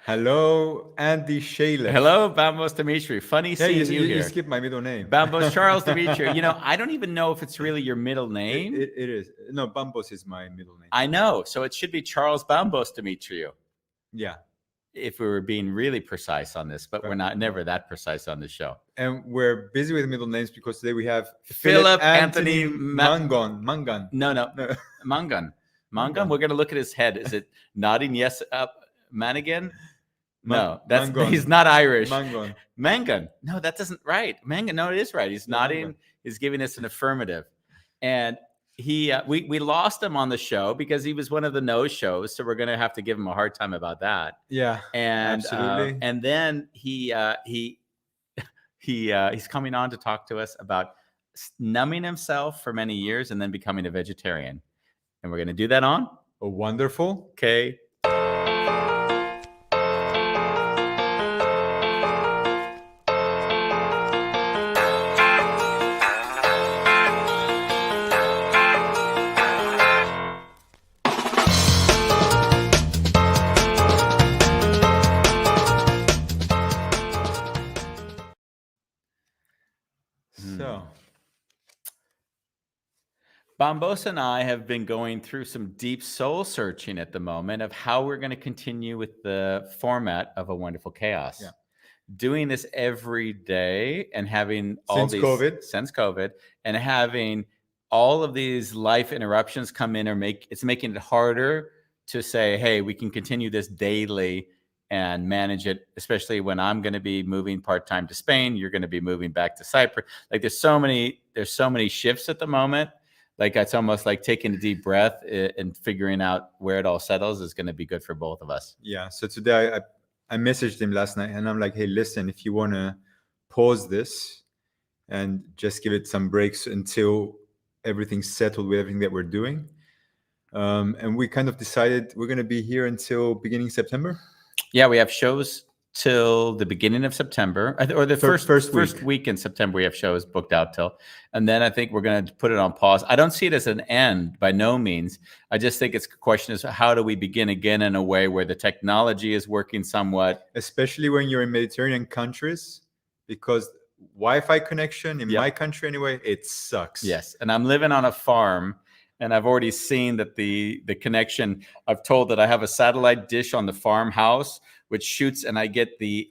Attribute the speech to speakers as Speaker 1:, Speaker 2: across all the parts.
Speaker 1: Hello, Andy Shalev.
Speaker 2: Hello, Bambos Dimitri. Funny
Speaker 1: Yeah,
Speaker 2: seeing you
Speaker 1: you
Speaker 2: here.
Speaker 1: skipped my middle name.
Speaker 2: Bambos Charles Dimitri. I don't even know if it's really your middle
Speaker 1: It,
Speaker 2: name.
Speaker 1: it is. No, Bambos is my middle name.
Speaker 2: I know. So it should be Charles Bambos Dimitri
Speaker 1: Yeah.
Speaker 2: if we were being really precise on this, but we're not never that precise on the show.
Speaker 1: And we're busy with middle names because today we have
Speaker 2: Philip
Speaker 1: Anthony
Speaker 2: Mangan.
Speaker 1: Mangan.
Speaker 2: No. Mangan. Mangan. We're going to look at his head. Is it nodding yes up? Manigan? No,
Speaker 1: Mangan.
Speaker 2: he's not Irish.
Speaker 1: Mangan.
Speaker 2: Mangan. No, that doesn't right. Mangan. No, it is right. He's nodding. Mangan. He's giving us an affirmative. And we lost him on the show because he was one of the no shows. So we're going to have to give him a hard time about that.
Speaker 1: Yeah,
Speaker 2: and
Speaker 1: absolutely.
Speaker 2: And then he's coming on to talk to us about numbing himself for many years and then becoming a vegetarian. And we're going to do that on.
Speaker 1: Oh, wonderful.
Speaker 2: Okay. Bambos and I have been going through some deep soul searching at the moment of how we're going to continue with the format of A Wonderful Chaos.
Speaker 1: Yeah.
Speaker 2: Doing this every day and having
Speaker 1: since COVID
Speaker 2: and having all of these life interruptions come in it's making it harder to say, hey, we can continue this daily and manage it, especially when I'm going to be moving part-time to Spain. You're going to be moving back to Cyprus. Like there's so many shifts at the moment. Like it's almost like taking a deep breath and figuring out where it all settles is going to be good for both of us.
Speaker 1: Yeah. So today I messaged him last night and I'm like, hey, listen, if you want to pause this and just give it some breaks until everything's settled with everything that we're doing. And we kind of decided we're going to be here until beginning September.
Speaker 2: Yeah, we have shows till the beginning of September, or the first week in September. We have shows booked out till, and then I think we're going to put it on pause. I don't see it as an end by no means. I just think it's a question is how do we begin again in a way where the technology is working somewhat,
Speaker 1: especially when you're in Mediterranean countries, because Wi-Fi connection in my country anyway, it sucks.
Speaker 2: Yes, and I'm living on a farm. And I've already seen that the connection, I've told that I have a satellite dish on the farmhouse, which shoots and I get the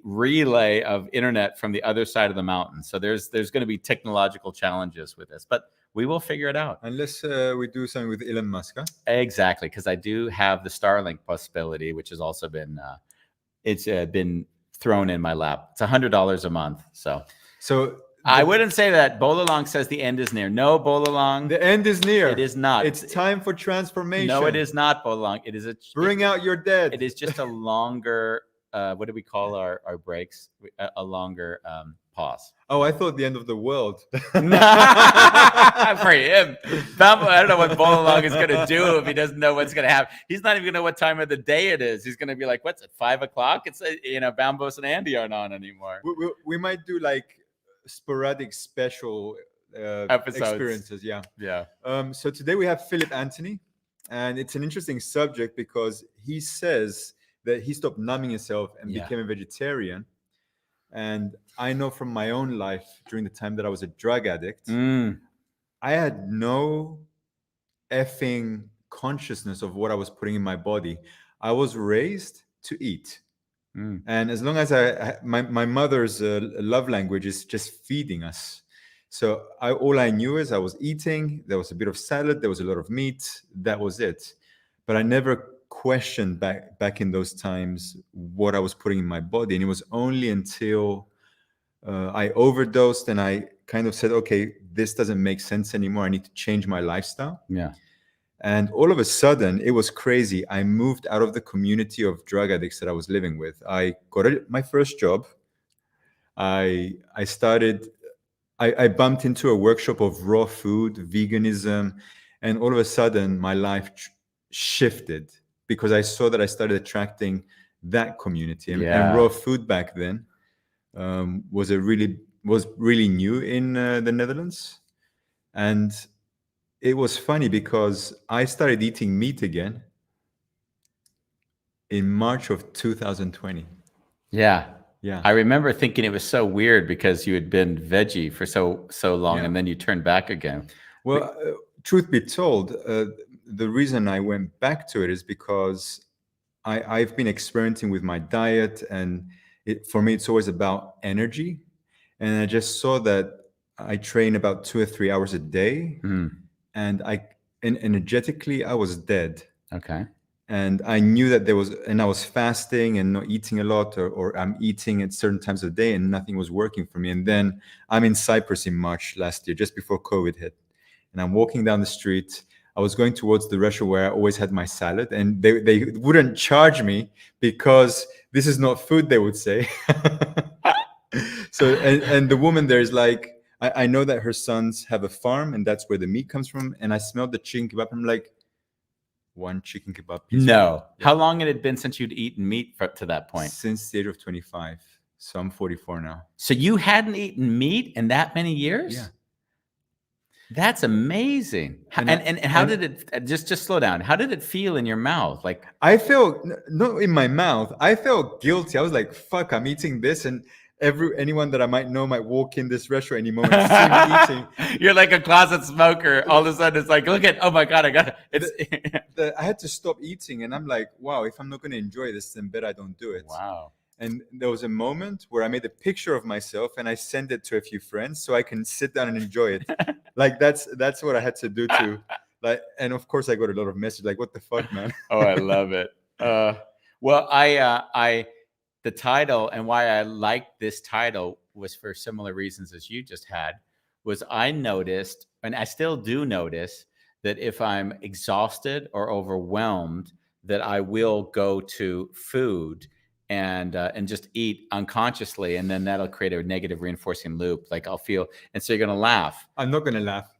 Speaker 2: relay of internet from the other side of the mountain. So there's going to be technological challenges with this, but we will figure it out.
Speaker 1: Unless we do something with Elon Musk. Huh?
Speaker 2: Exactly, because I do have the Starlink possibility, which has also been, it's been thrown in my lap. It's $100 a month. So I wouldn't say that. Bolalong says the end is near. No, Bolalong.
Speaker 1: The end is near.
Speaker 2: It is not.
Speaker 1: It's time for transformation.
Speaker 2: No, it is not, Bolalong. It is
Speaker 1: Bring out your dead.
Speaker 2: It is just a longer, what do we call our breaks? A longer pause.
Speaker 1: Oh, I thought the end of the world.
Speaker 2: For him. I don't know what Bolalong is going to do if he doesn't know what's going to happen. He's not even going to know what time of the day it is. He's going to be like, what's it, 5 o'clock? It's, Bambos and Andy aren't on anymore.
Speaker 1: We might do like sporadic special
Speaker 2: episodes.
Speaker 1: Experiences. Yeah. So today we have Philip Anthony, and it's an interesting subject because he says that he stopped numbing himself and became a vegetarian. And I know from my own life during the time that I was a drug addict, I had no effing consciousness of what I was putting in my body. I was raised to eat. And as long as my mother's love language is just feeding us. So all I knew is I was eating. There was a bit of salad. There was a lot of meat. That was it. But I never questioned back in those times what I was putting in my body. And it was only until I overdosed and I kind of said, okay, this doesn't make sense anymore. I need to change my lifestyle.
Speaker 2: Yeah.
Speaker 1: And all of a sudden, it was crazy. I moved out of the community of drug addicts that I was living with. I got my first job. I bumped into a workshop of raw food, veganism, and all of a sudden, my life shifted because I saw that I started attracting that community. And raw food back then was really new in the Netherlands. And it was funny because I started eating meat again in March of 2020.
Speaker 2: Yeah.
Speaker 1: Yeah.
Speaker 2: I remember thinking it was so weird because you had been veggie for so long,
Speaker 1: Yeah.
Speaker 2: and then you turned back again.
Speaker 1: Well, truth be told, the reason I went back to it is because I've been experimenting with my diet, and for me, it's always about energy. And I just saw that I train about 2 or 3 hours a day, and energetically, I was dead.
Speaker 2: Okay.
Speaker 1: And I knew that and I was fasting and not eating a lot, or I'm eating at certain times of the day, and nothing was working for me. And then I'm in Cyprus in March last year, just before COVID hit. And I'm walking down the street. I was going towards the restaurant where I always had my salad, and they wouldn't charge me because this is not food, they would say. So, and the woman there is like, I know that her sons have a farm, and that's where the meat comes from. And I smelled the chicken kebab. I'm like, one chicken kebab piece.
Speaker 2: No. How long had it been since you'd eaten meat to that point?
Speaker 1: Since the age of 25. So I'm 44 now.
Speaker 2: So you hadn't eaten meat in that many years?
Speaker 1: Yeah.
Speaker 2: That's amazing. And how did it, just slow down, how did it feel in your mouth? Like,
Speaker 1: I felt, not in my mouth, I felt guilty. I was like, fuck, I'm eating this, and anyone that I might know might walk in this restaurant any moment, see me eating.
Speaker 2: You're like a closet smoker. All of a sudden it's like, look at, oh my God, I got it.
Speaker 1: I had to stop eating, and I'm like, wow, if I'm not going to enjoy this, then better I don't do it.
Speaker 2: Wow.
Speaker 1: And there was a moment where I made a picture of myself and I sent it to a few friends so I can sit down and enjoy it. Like that's what I had to do to, like, and of course I got a lot of messages like, what the fuck, man?
Speaker 2: Oh, I love it. Well, the title, and why I liked this title was for similar reasons as you just had, was I noticed, and I still do notice, that if I'm exhausted or overwhelmed, that I will go to food and just eat unconsciously, and then that'll create a negative reinforcing loop. Like I'll feel, and so you're gonna laugh.
Speaker 1: I'm not gonna laugh.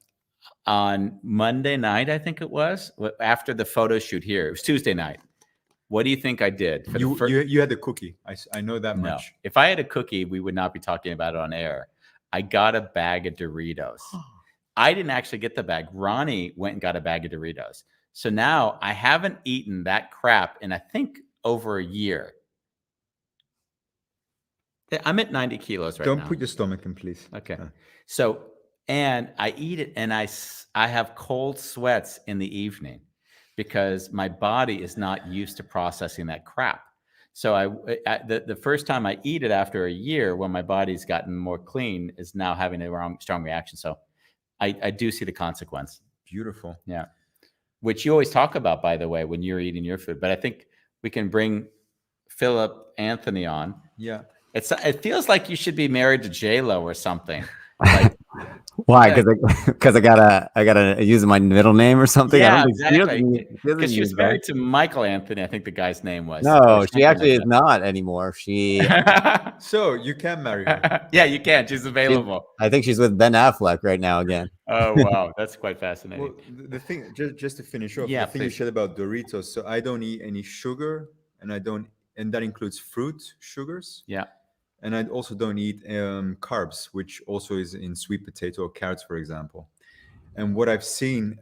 Speaker 2: On Monday night, I think it was, after the photo shoot here, it was Tuesday night. What do you think I did?
Speaker 1: You had the cookie. I know that
Speaker 2: No.
Speaker 1: much.
Speaker 2: If I had a cookie, we would not be talking about it on air. I got a bag of Doritos. I didn't actually get the bag. Ronnie went and got a bag of Doritos. So now I haven't eaten that crap in, I think, over a year. I'm at 90 kilos right now.
Speaker 1: Don't put your stomach in, please.
Speaker 2: Okay. So, and I eat it, and I have cold sweats in the evening because my body is not used to processing that crap. So the first time I eat it after a year, when my body's gotten more clean, is now having a strong reaction. So I do see the consequence.
Speaker 1: Beautiful.
Speaker 2: Yeah. Which you always talk about, by the way, when you're eating your food. But I think we can bring Philip Anthony on.
Speaker 1: Yeah.
Speaker 2: It feels like you should be married to J-Lo or something. Like,
Speaker 3: why? Because I gotta use my middle name or something.
Speaker 2: Yeah,
Speaker 3: exactly.
Speaker 2: Because she was married to Michael Anthony, I think the guy's name was.
Speaker 3: No, she actually is not anymore. She.
Speaker 1: So you can marry her.
Speaker 2: Yeah, you can. She's available.
Speaker 3: I think she's with Ben Affleck right now again.
Speaker 2: Oh wow, that's quite fascinating.
Speaker 1: Well, the thing, just to finish off,
Speaker 2: Yeah,
Speaker 1: the thing you said about Doritos. So I don't eat any sugar, and that includes fruit sugars.
Speaker 2: Yeah.
Speaker 1: And I also don't eat carbs, which also is in sweet potato or carrots, for example. And what I've seen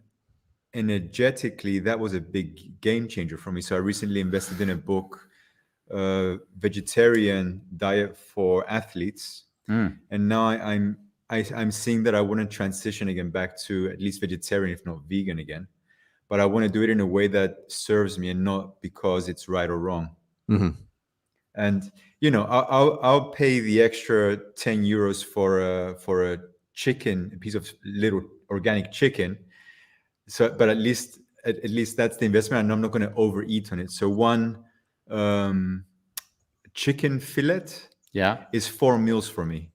Speaker 1: energetically, that was a big game changer for me. So I recently invested in a book, Vegetarian Diet for Athletes. And now I'm seeing that I want to transition again back to at least vegetarian, if not vegan again. But I want to do it in a way that serves me and not because it's right or wrong.
Speaker 3: Mm-hmm.
Speaker 1: And I'll pay the extra 10 euros for a chicken, a piece of little organic chicken. So, but at least that's the investment, and I'm not going to overeat on it. So one chicken fillet, is 4 meals for me,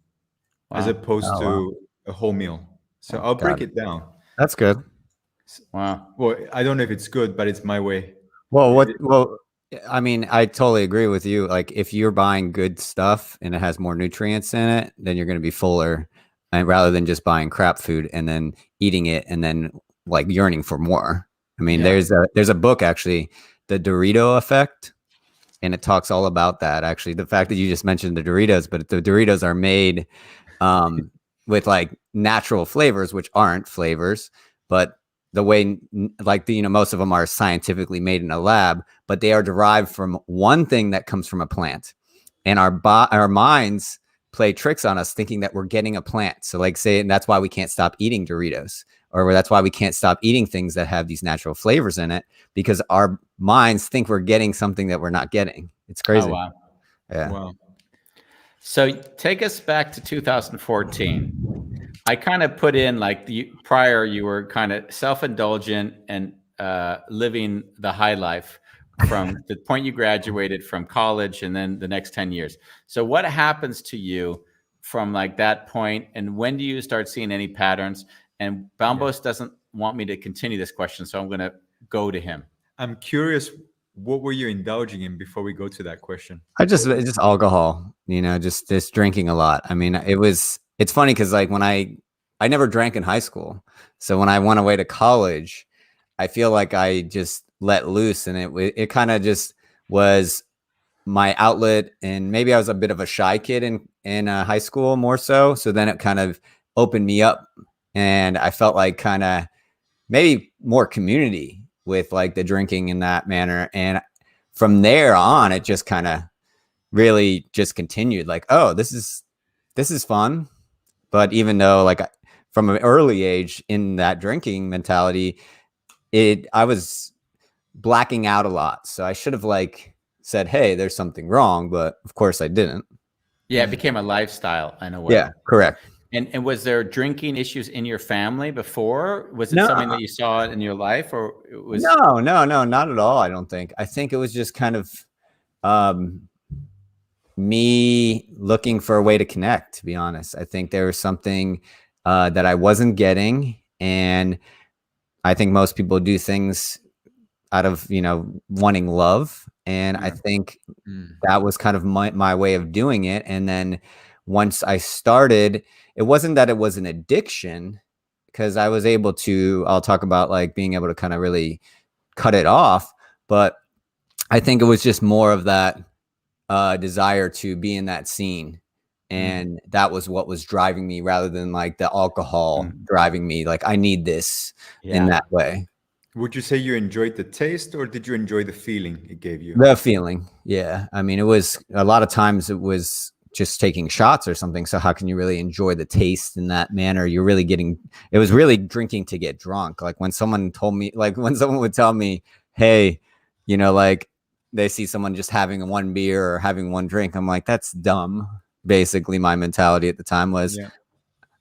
Speaker 1: as opposed to a whole meal. So I'll break it down.
Speaker 3: That's good.
Speaker 2: Wow.
Speaker 1: Well, I don't know if it's good, but it's my way.
Speaker 3: Well, I mean, I totally agree with you. Like, if you're buying good stuff and it has more nutrients in it, then you're going to be fuller, and rather than just buying crap food and then eating it and then like yearning for more. I mean, there's a book actually, The Dorito Effect, and it talks all about that. Actually, the fact that you just mentioned the Doritos, but the Doritos are made with like natural flavors, which aren't flavors, but the way, like most of them are scientifically made in a lab, but they are derived from one thing that comes from a plant, and our minds play tricks on us thinking that we're getting a plant. So like say, and that's why we can't stop eating Doritos, or that's why we can't stop eating things that have these natural flavors in it, because our minds think we're getting something that we're not getting. It's crazy.
Speaker 2: Oh, wow.
Speaker 3: Yeah.
Speaker 1: Wow.
Speaker 2: So take us back to 2014. I kind of put in like prior, you were kind of self-indulgent and living the high life from the point you graduated from college and then the next 10 years. So what happens to you from like that point, and when do you start seeing any patterns? And Bambos doesn't want me to continue this question, so I'm going to go to him.
Speaker 1: I'm curious, what were you indulging in before we go to that question?
Speaker 3: It's just alcohol, just drinking a lot. I mean, it's funny because like when I never drank in high school. So when I went away to college, I feel like I just let loose, and it kind of just was my outlet. And maybe I was a bit of a shy kid in high school more so. So then it kind of opened me up, and I felt like kind of maybe more community with like the drinking in that manner. And from there on, it just kind of really just continued like, oh, this is fun. But even though like from an early age in that drinking mentality, I was blacking out a lot. So I should have like said, hey, there's something wrong. But of course I didn't.
Speaker 2: Yeah, it became a lifestyle in a way.
Speaker 3: Yeah, correct.
Speaker 2: And was there drinking issues in your family before? Was it something that you saw in your life, or it was?
Speaker 3: No, not at all. I don't think. I think it was just kind of me looking for a way to connect, to be honest. I think there was something that I wasn't getting, and I think most people do things out of wanting love, and I think that was kind of my way of doing it. And then once I started, it wasn't that it was an addiction, because I was able to, I'll talk about like being able to kind of really cut it off, but I think it was just more of that desire to be in that scene. And that was what was driving me, rather than like the alcohol driving me. Like I need this in that way.
Speaker 1: Would you say you enjoyed the taste, or did you enjoy the feeling it gave you?
Speaker 3: The feeling. Yeah. I mean, it was a lot of times it was just taking shots or something. So how can you really enjoy the taste in that manner? You're really it was really drinking to get drunk. Like when someone would tell me, hey, like they see someone just having one beer or having one drink, I'm like, that's dumb. Basically my mentality at the time was,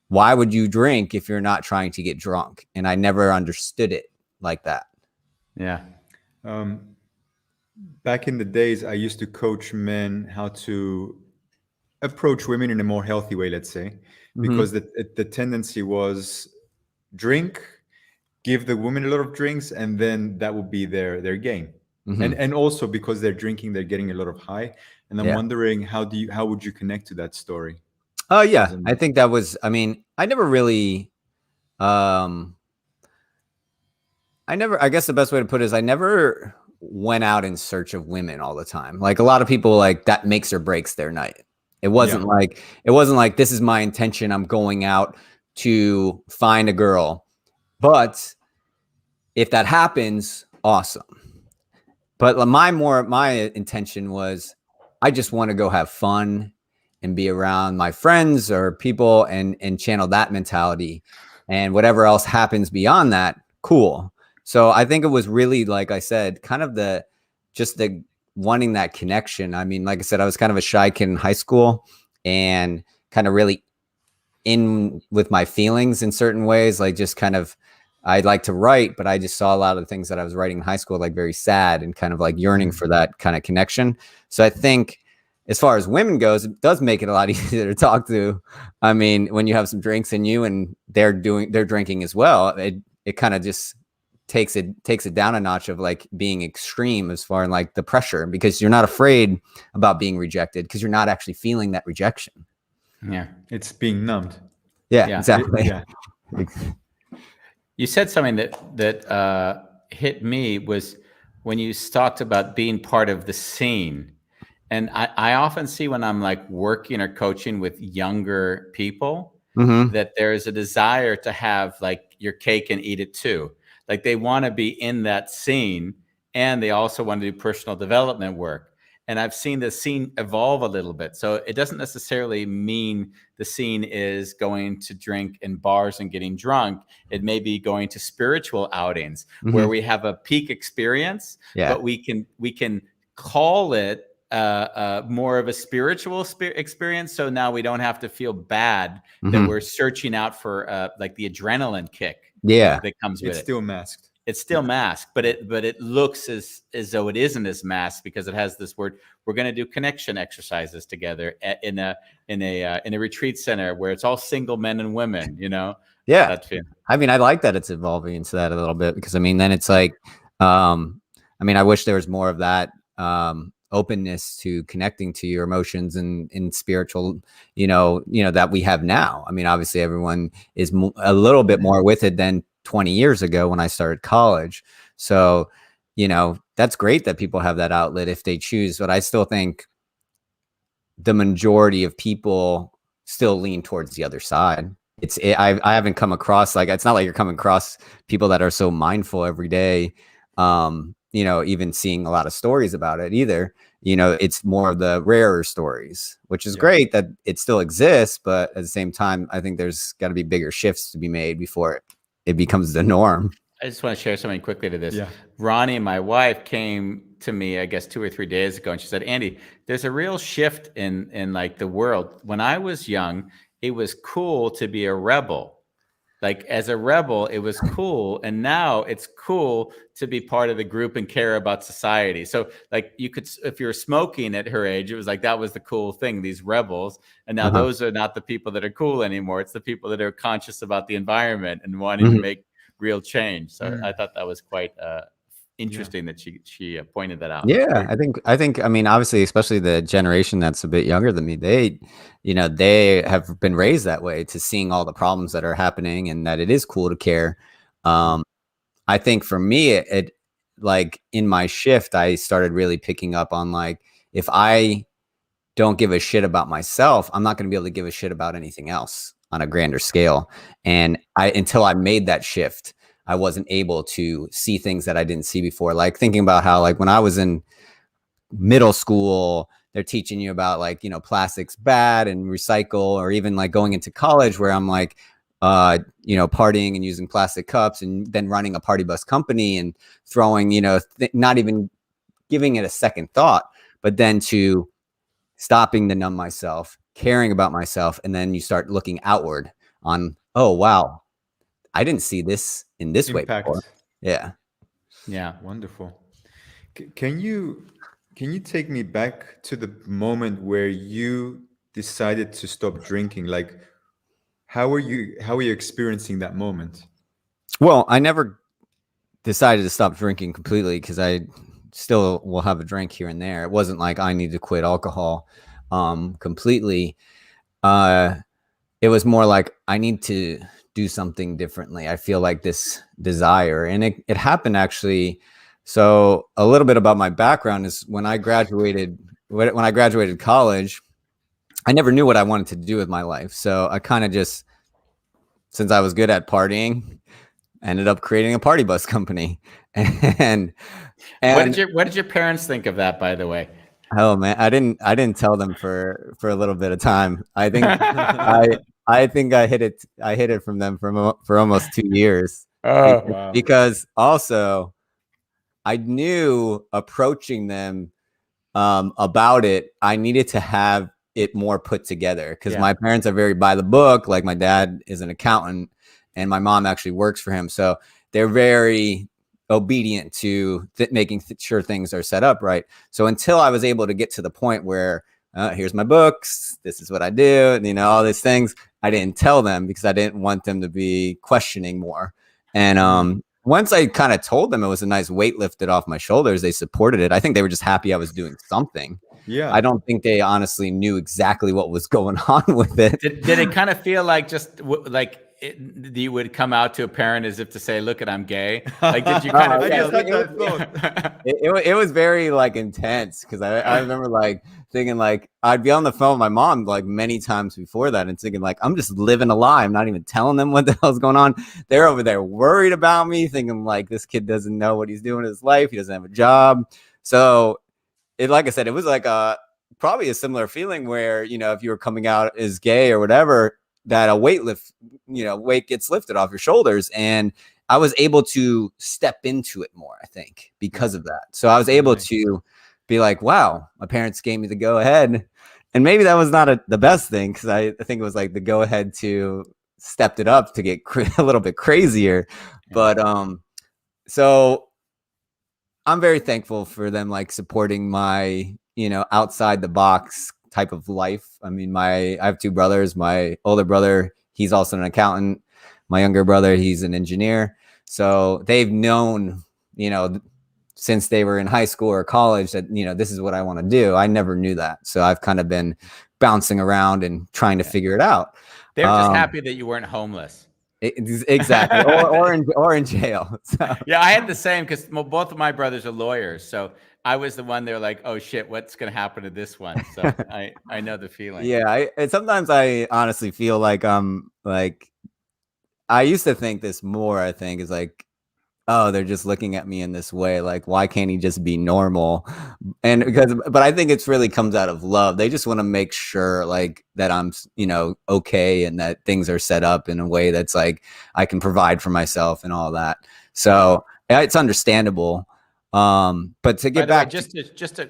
Speaker 3: why would you drink if you're not trying to get drunk? And I never understood it like that.
Speaker 2: Yeah.
Speaker 1: Back in the days, I used to coach men how to approach women in a more healthy way, let's say, because the tendency was drink, give the woman a lot of drinks, and then that would be their game. And also because they're drinking, they're getting a lot of high. And I'm wondering, how would you connect to that story?
Speaker 3: Oh yeah, I think that was, I mean, I never really, I guess the best way to put it is I never went out in search of women all the time. Like a lot of people, like that makes or breaks their night. It wasn't like this is my intention, I'm going out to find a girl. But if that happens, awesome. But my intention was, I just want to go have fun and be around my friends or people and channel that mentality, and whatever else happens beyond that, cool. So I think it was really, like I said, kind of the wanting that connection. I mean, like I said, I was kind of a shy kid in high school and kind of really in with my feelings in certain ways. Like just kind of, I'd like to write, but I just saw a lot of the things that I was writing in high school, like very sad and kind of like yearning for that kind of connection. So I think as far as women goes, it does make it a lot easier to talk to. I mean, when you have some drinks in you and they're drinking as well, it kind of just takes it down a notch of like being extreme as far as like the pressure, because you're not afraid about being rejected because you're not actually feeling that rejection.
Speaker 2: Yeah.
Speaker 1: It's being numbed.
Speaker 3: Yeah. Exactly.
Speaker 2: You said something that hit me was when you talked about being part of the scene. And I often see when I'm like working or coaching with younger people that there is a desire to have like your cake and eat it too. Like they want to be in that scene, and they also want to do personal development work. And I've seen the scene evolve a little bit. So it doesn't necessarily mean the scene is going to drink in bars and getting drunk. It may be going to spiritual outings where we have a peak experience, but we can call it more of a spiritual experience. So now we don't have to feel bad that we're searching out for like the adrenaline kick that comes with it.
Speaker 1: It's still masked.
Speaker 2: It's still masked, but it looks as though it isn't as masked because it has this word. We're going to do connection exercises together in a retreat center where it's all single men and women. You know.
Speaker 3: Yeah. I mean, I like that it's evolving into that a little bit because I mean, then it's like, I mean, I wish there was more of that openness to connecting to your emotions and in spiritual, you know, that we have now. I mean, obviously, everyone is a little bit more with it than 20 years ago when I started college. So, you know, that's great that people have that outlet if they choose, but I still think the majority of people still lean towards the other side. I haven't come across, like, it's not like you're coming across people that are so mindful every day. You know, even seeing a lot of stories about it either. You know, it's more of the rarer stories, which is great that it still exists. But at the same time, I think there's got to be bigger shifts to be made before it becomes the norm.
Speaker 2: I just want to share something quickly to this. Yeah. Ronnie, my wife, came to me, I guess 2 or 3 days ago, and she said, Andy, there's a real shift in like the world. When I was young, it was cool to be a rebel. Like as a rebel, it was cool. And now it's cool to be part of the group and care about society. So like you could, if you're smoking at her age, it was like, that was the cool thing, these rebels. And now those are not the people that are cool anymore. It's the people that are conscious about the environment and wanting to make real change. So I thought that was quite interesting that she pointed that out.
Speaker 3: Yeah, I think, I mean, obviously, especially the generation that's a bit younger than me, they have been raised that way, to seeing all the problems that are happening and that it is cool to care. I think for me, it like in my shift, I started really picking up on like, if I don't give a shit about myself, I'm not going to be able to give a shit about anything else on a grander scale. And until I made that shift, I wasn't able to see things that I didn't see before. Like thinking about how, like when I was in middle school, they're teaching you about like, you know, plastic's bad and recycle, or even like going into college where I'm like, you know, partying and using plastic cups and then running a party bus company and throwing, you know, not even giving it a second thought, but then to stopping to numb myself, caring about myself. And then you start looking outward on, oh, wow, I didn't see this in this way before. Yeah.
Speaker 2: Yeah.
Speaker 1: Wonderful. Can you take me back to the moment where you decided to stop drinking? Like, how are you experiencing that moment?
Speaker 3: Well, I never decided to stop drinking completely, because I still will have a drink here and there. It wasn't like I need to quit alcohol completely. It was more like I need to do something differently. I feel like this desire, and it happened actually. So a little bit about my background is when I graduated college, I never knew what I wanted to do with my life. So I kind of just, since I was good at partying, ended up creating a party bus company. And
Speaker 2: what did your parents think of that, by the way?
Speaker 3: Oh man, I didn't tell them for a little bit of time. I think I think I hid it from them for almost 2 years.
Speaker 2: Oh, wow.
Speaker 3: Because also I knew approaching them about it, I needed to have it more put together, because my parents are very by the book. Like my dad is an accountant and my mom actually works for him. So they're very obedient to making sure things are set up right. So until I was able to get to the point where here's my books, this is what I do, and, you know, all these things, I didn't tell them because I didn't want them to be questioning more. And once I kind of told them, it was a nice weight lifted off my shoulders. They supported it. I think they were just happy I was doing something.
Speaker 1: Yeah.
Speaker 3: I don't think they honestly knew exactly what was going on with it.
Speaker 2: Did it kind of feel like just like you would come out to a parent as if to say, look, I'm gay? Like, did you kind of
Speaker 3: it was very like intense, because I remember like thinking like I'd be on the phone with my mom like many times before that and thinking like I'm just living a lie. I'm not even telling them what the hell's going on. They're over there worried about me, thinking like this kid doesn't know what he's doing in his life. He doesn't have a job. So like I said, it was like probably a similar feeling where, if you were coming out as gay or whatever, that a weight gets lifted off your shoulders. And I was able to step into it more, I think, because of that. So I was able to be like, wow, my parents gave me the go ahead. And maybe that was not the best thing, because I think it was like the go ahead to stepped it up to get a little bit crazier. But so I'm very thankful for them like supporting my, outside the box type of life. I mean, I have two brothers. My older brother, he's also an accountant. My younger brother, he's an engineer. So they've known, since they were in high school or college that, this is what I want to do. I never knew that. So I've kind of been bouncing around and trying to figure it out.
Speaker 2: They're just happy that you weren't homeless.
Speaker 3: Exactly. or in jail. So.
Speaker 2: Yeah, I had the same, because both of my brothers are lawyers. So I was the one, they're like, oh shit, what's going to happen to this one? So I know the feeling.
Speaker 3: Yeah. And sometimes I honestly feel like I used to think this more, I think, is like, oh, they're just looking at me in this way. Like, why can't he just be normal? But I think it's really comes out of love. They just want to make sure like that I'm, okay. And that things are set up in a way that's like, I can provide for myself and all that. So it's understandable. But to get back,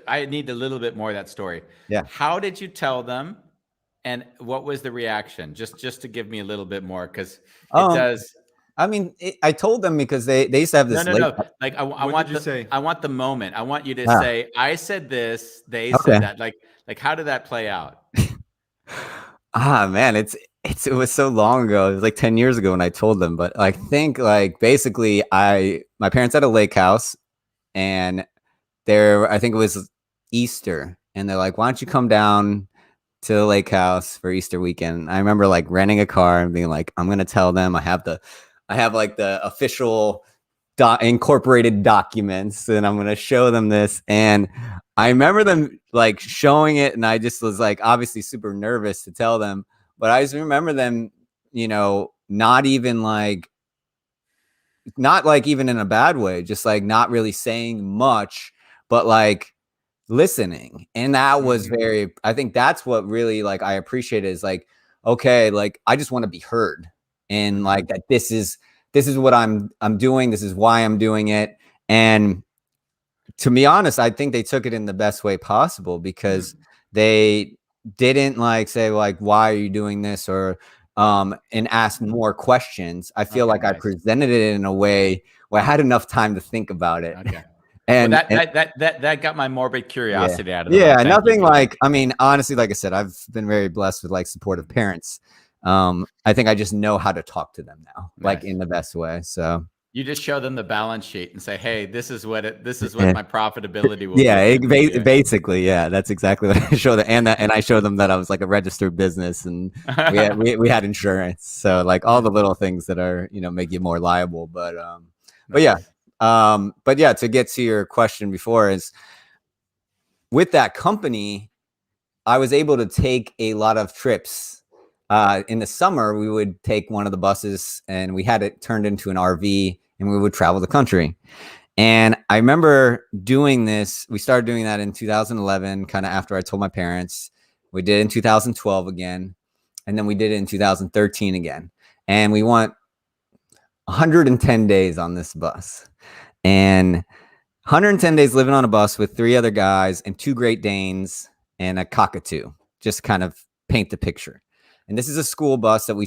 Speaker 2: I need a little bit more of that story.
Speaker 3: Yeah.
Speaker 2: How did you tell them? And what was the reaction? Just to give me a little bit more, because it does.
Speaker 3: I mean, I told them because they used to have this.
Speaker 2: No. Like I want the moment. I want you to say, I said this, they said that. Like how did that play out?
Speaker 3: Man, it was so long ago. It was like 10 years ago when I told them. But I think like basically my parents had a lake house, and I think it was Easter, and they're like, why don't you come down to the lake house for Easter weekend? I remember like renting a car and being like, I'm going to tell them. I have like the official incorporated documents, and I'm going to show them this. And I remember them like showing it, and I just was like, obviously super nervous to tell them, but I just remember them, not even in a bad way, just like not really saying much, but like listening. And that was I think that's what really like I appreciated, is like, okay, like I just want to be heard, and like that this is what I'm doing, this is why I'm doing it. And to be honest, I think they took it in the best way possible, because they didn't like say like, why are you doing this, or and ask more questions. I feel like I presented it in a way where I had enough time to think about it.
Speaker 2: Okay. And that got my morbid curiosity out of it.
Speaker 3: Yeah, nothing like, I mean, honestly, like I said, I've been very blessed with like supportive parents. I think I just know how to talk to them now, like in the best way. So
Speaker 2: you just show them the balance sheet and say, hey, this is what my profitability will be.
Speaker 3: Basically, yeah, that's exactly what I show them. And I showed them that I was like a registered business, and we had insurance. So like all the little things that are, make you more liable. But yeah, to get to your question before, is with that company, I was able to take a lot of trips. In the summer, we would take one of the buses, and we had it turned into an RV, and we would travel the country. And I remember doing this. We started doing that in 2011, kind of after I told my parents. We did it in 2012 again, and then we did it in 2013 again. And we went 110 days on this bus, and 110 days living on a bus with 3 other guys and 2 Great Danes and a cockatoo, just kind of paint the picture. And this is a school bus that we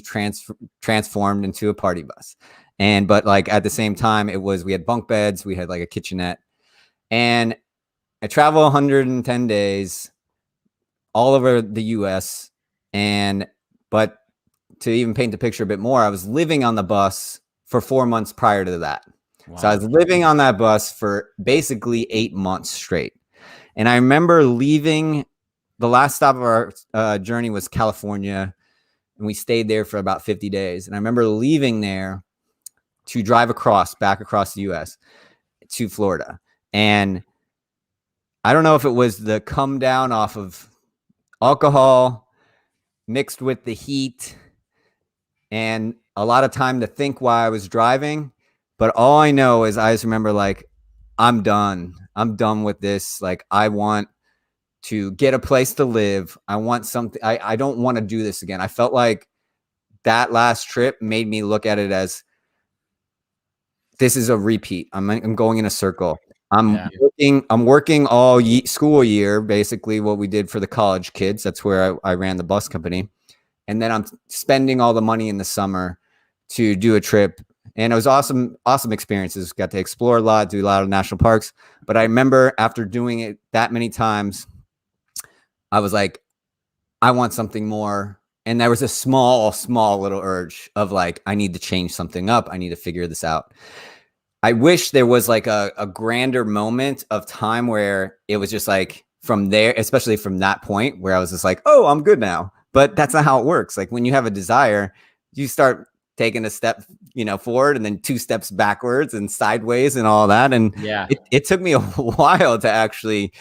Speaker 3: transformed into a party bus. But like at the same time, we had bunk beds, we had like a kitchenette, and I travel 110 days all over the US. But to even paint the picture a bit more, I was living on the bus for 4 months prior to that. Wow. So I was living on that bus for basically 8 months straight. And I remember leaving. The last stop of our journey was California, and we stayed there for about 50 days. And I remember leaving there to drive back across the US to Florida. And I don't know if it was the come down off of alcohol mixed with the heat and a lot of time to think while I was driving. But all I know is I just remember like, I'm done. I'm done with this. Like, I want to get a place to live. I want something. I don't want to do this again. I felt like that last trip made me look at it as this is a repeat. I'm going in a circle. I'm working all school year, basically what we did for the college kids. That's where I ran the bus company. And then I'm spending all the money in the summer to do a trip. And it was awesome experiences. Got to explore a lot, do a lot of national parks. But I remember after doing it that many times, I was like, I want something more. And there was a small little urge of like, I need to change something up. I need to figure this out. I wish there was like a grander moment of time where it was just like from there, especially from that point where I was just like, oh, I'm good now. But that's not how it works. Like when you have a desire, you start taking a step, forward and then 2 steps backwards and sideways and all that. And it took me a while to actually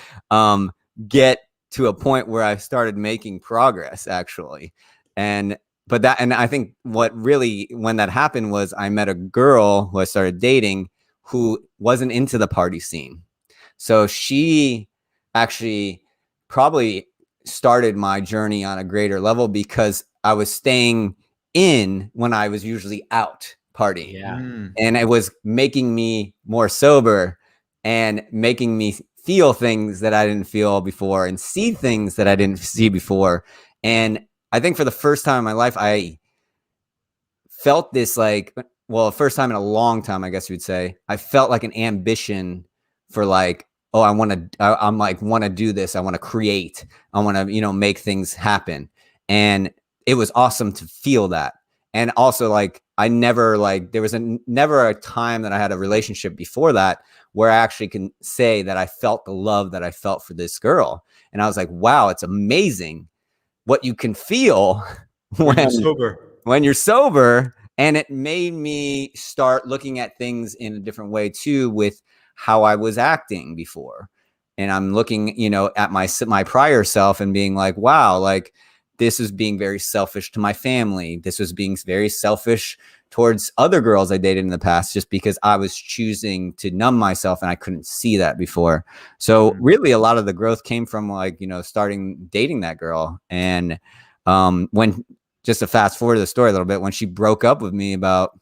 Speaker 3: get to a point where I started making progress actually. And I think what really, when that happened was I met a girl who I started dating who wasn't into the party scene. So she actually probably started my journey on a greater level because I was staying in when I was usually out partying.
Speaker 2: Yeah.
Speaker 3: And it was making me more sober and making me feel things that I didn't feel before and see things that I didn't see before. And I think for the first time in my life, I felt this first time in a long time, I guess you would say, I felt like an ambition for like, oh, I'm want to do this. I want to create. I want to, make things happen. And it was awesome to feel that. And also like, there was never a time that I had a relationship before that where I actually can say that I felt the love that I felt for this girl. And I was like, wow, it's amazing what you can feel when you're sober. And it made me start looking at things in a different way too, with how I was acting before. And I'm looking, at my prior self and being like, wow, like this is being very selfish to my family. This was being very selfish towards other girls I dated in the past, just because I was choosing to numb myself and I couldn't see that before. So really a lot of the growth came from starting dating that girl. And when, just to fast forward the story a little bit, when she broke up with me about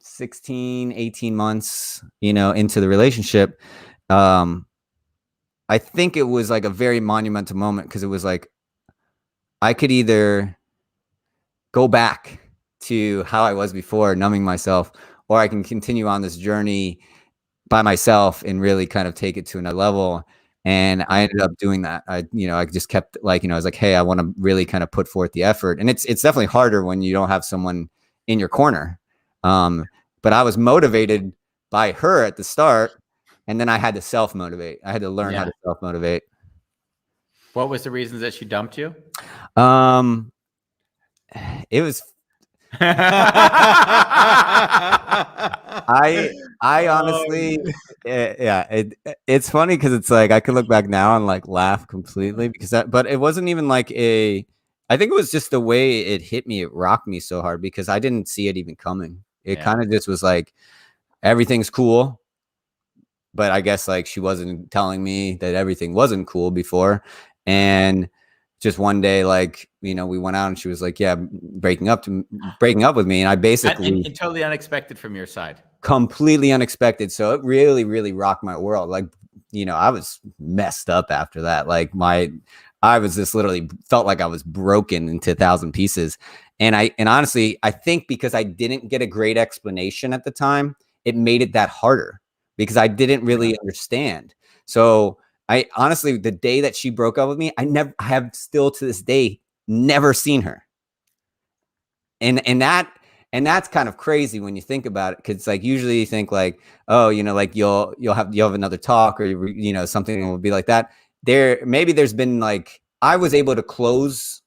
Speaker 3: 16, 18 months, into the relationship, I think it was like a very monumental moment because it was like, I could either go back to how I was before, numbing myself, or I can continue on this journey by myself and really kind of take it to another level. And I ended up doing that. I just kept I was like, hey, I want to really kind of put forth the effort. And it's definitely harder when you don't have someone in your corner. But I was motivated by her at the start. And then I had to self-motivate. I had to learn how to self-motivate.
Speaker 2: What was the reasons that she dumped you?
Speaker 3: It was I honestly, it's funny because it's like I could look back now and like laugh completely but it wasn't even like I think it was just the way it hit me. It rocked me so hard because I didn't see it even coming. It kind of just was like, everything's cool. But I guess like she wasn't telling me that everything wasn't cool before. And just one day, we went out and she was like, yeah, breaking up with me. And I basically
Speaker 2: and totally unexpected from your side.
Speaker 3: Completely unexpected. So it really, really rocked my world. I was messed up after that. I was just literally felt like I was broken into 1,000 pieces. And honestly, I think because I didn't get a great explanation at the time, it made it that harder because I didn't really understand. So I honestly, the day that she broke up with me, I have still to this day never seen her. And that's kind of crazy when you think about it, because usually you think oh, you'll have another talk or something will be like that. There's been I was able to close,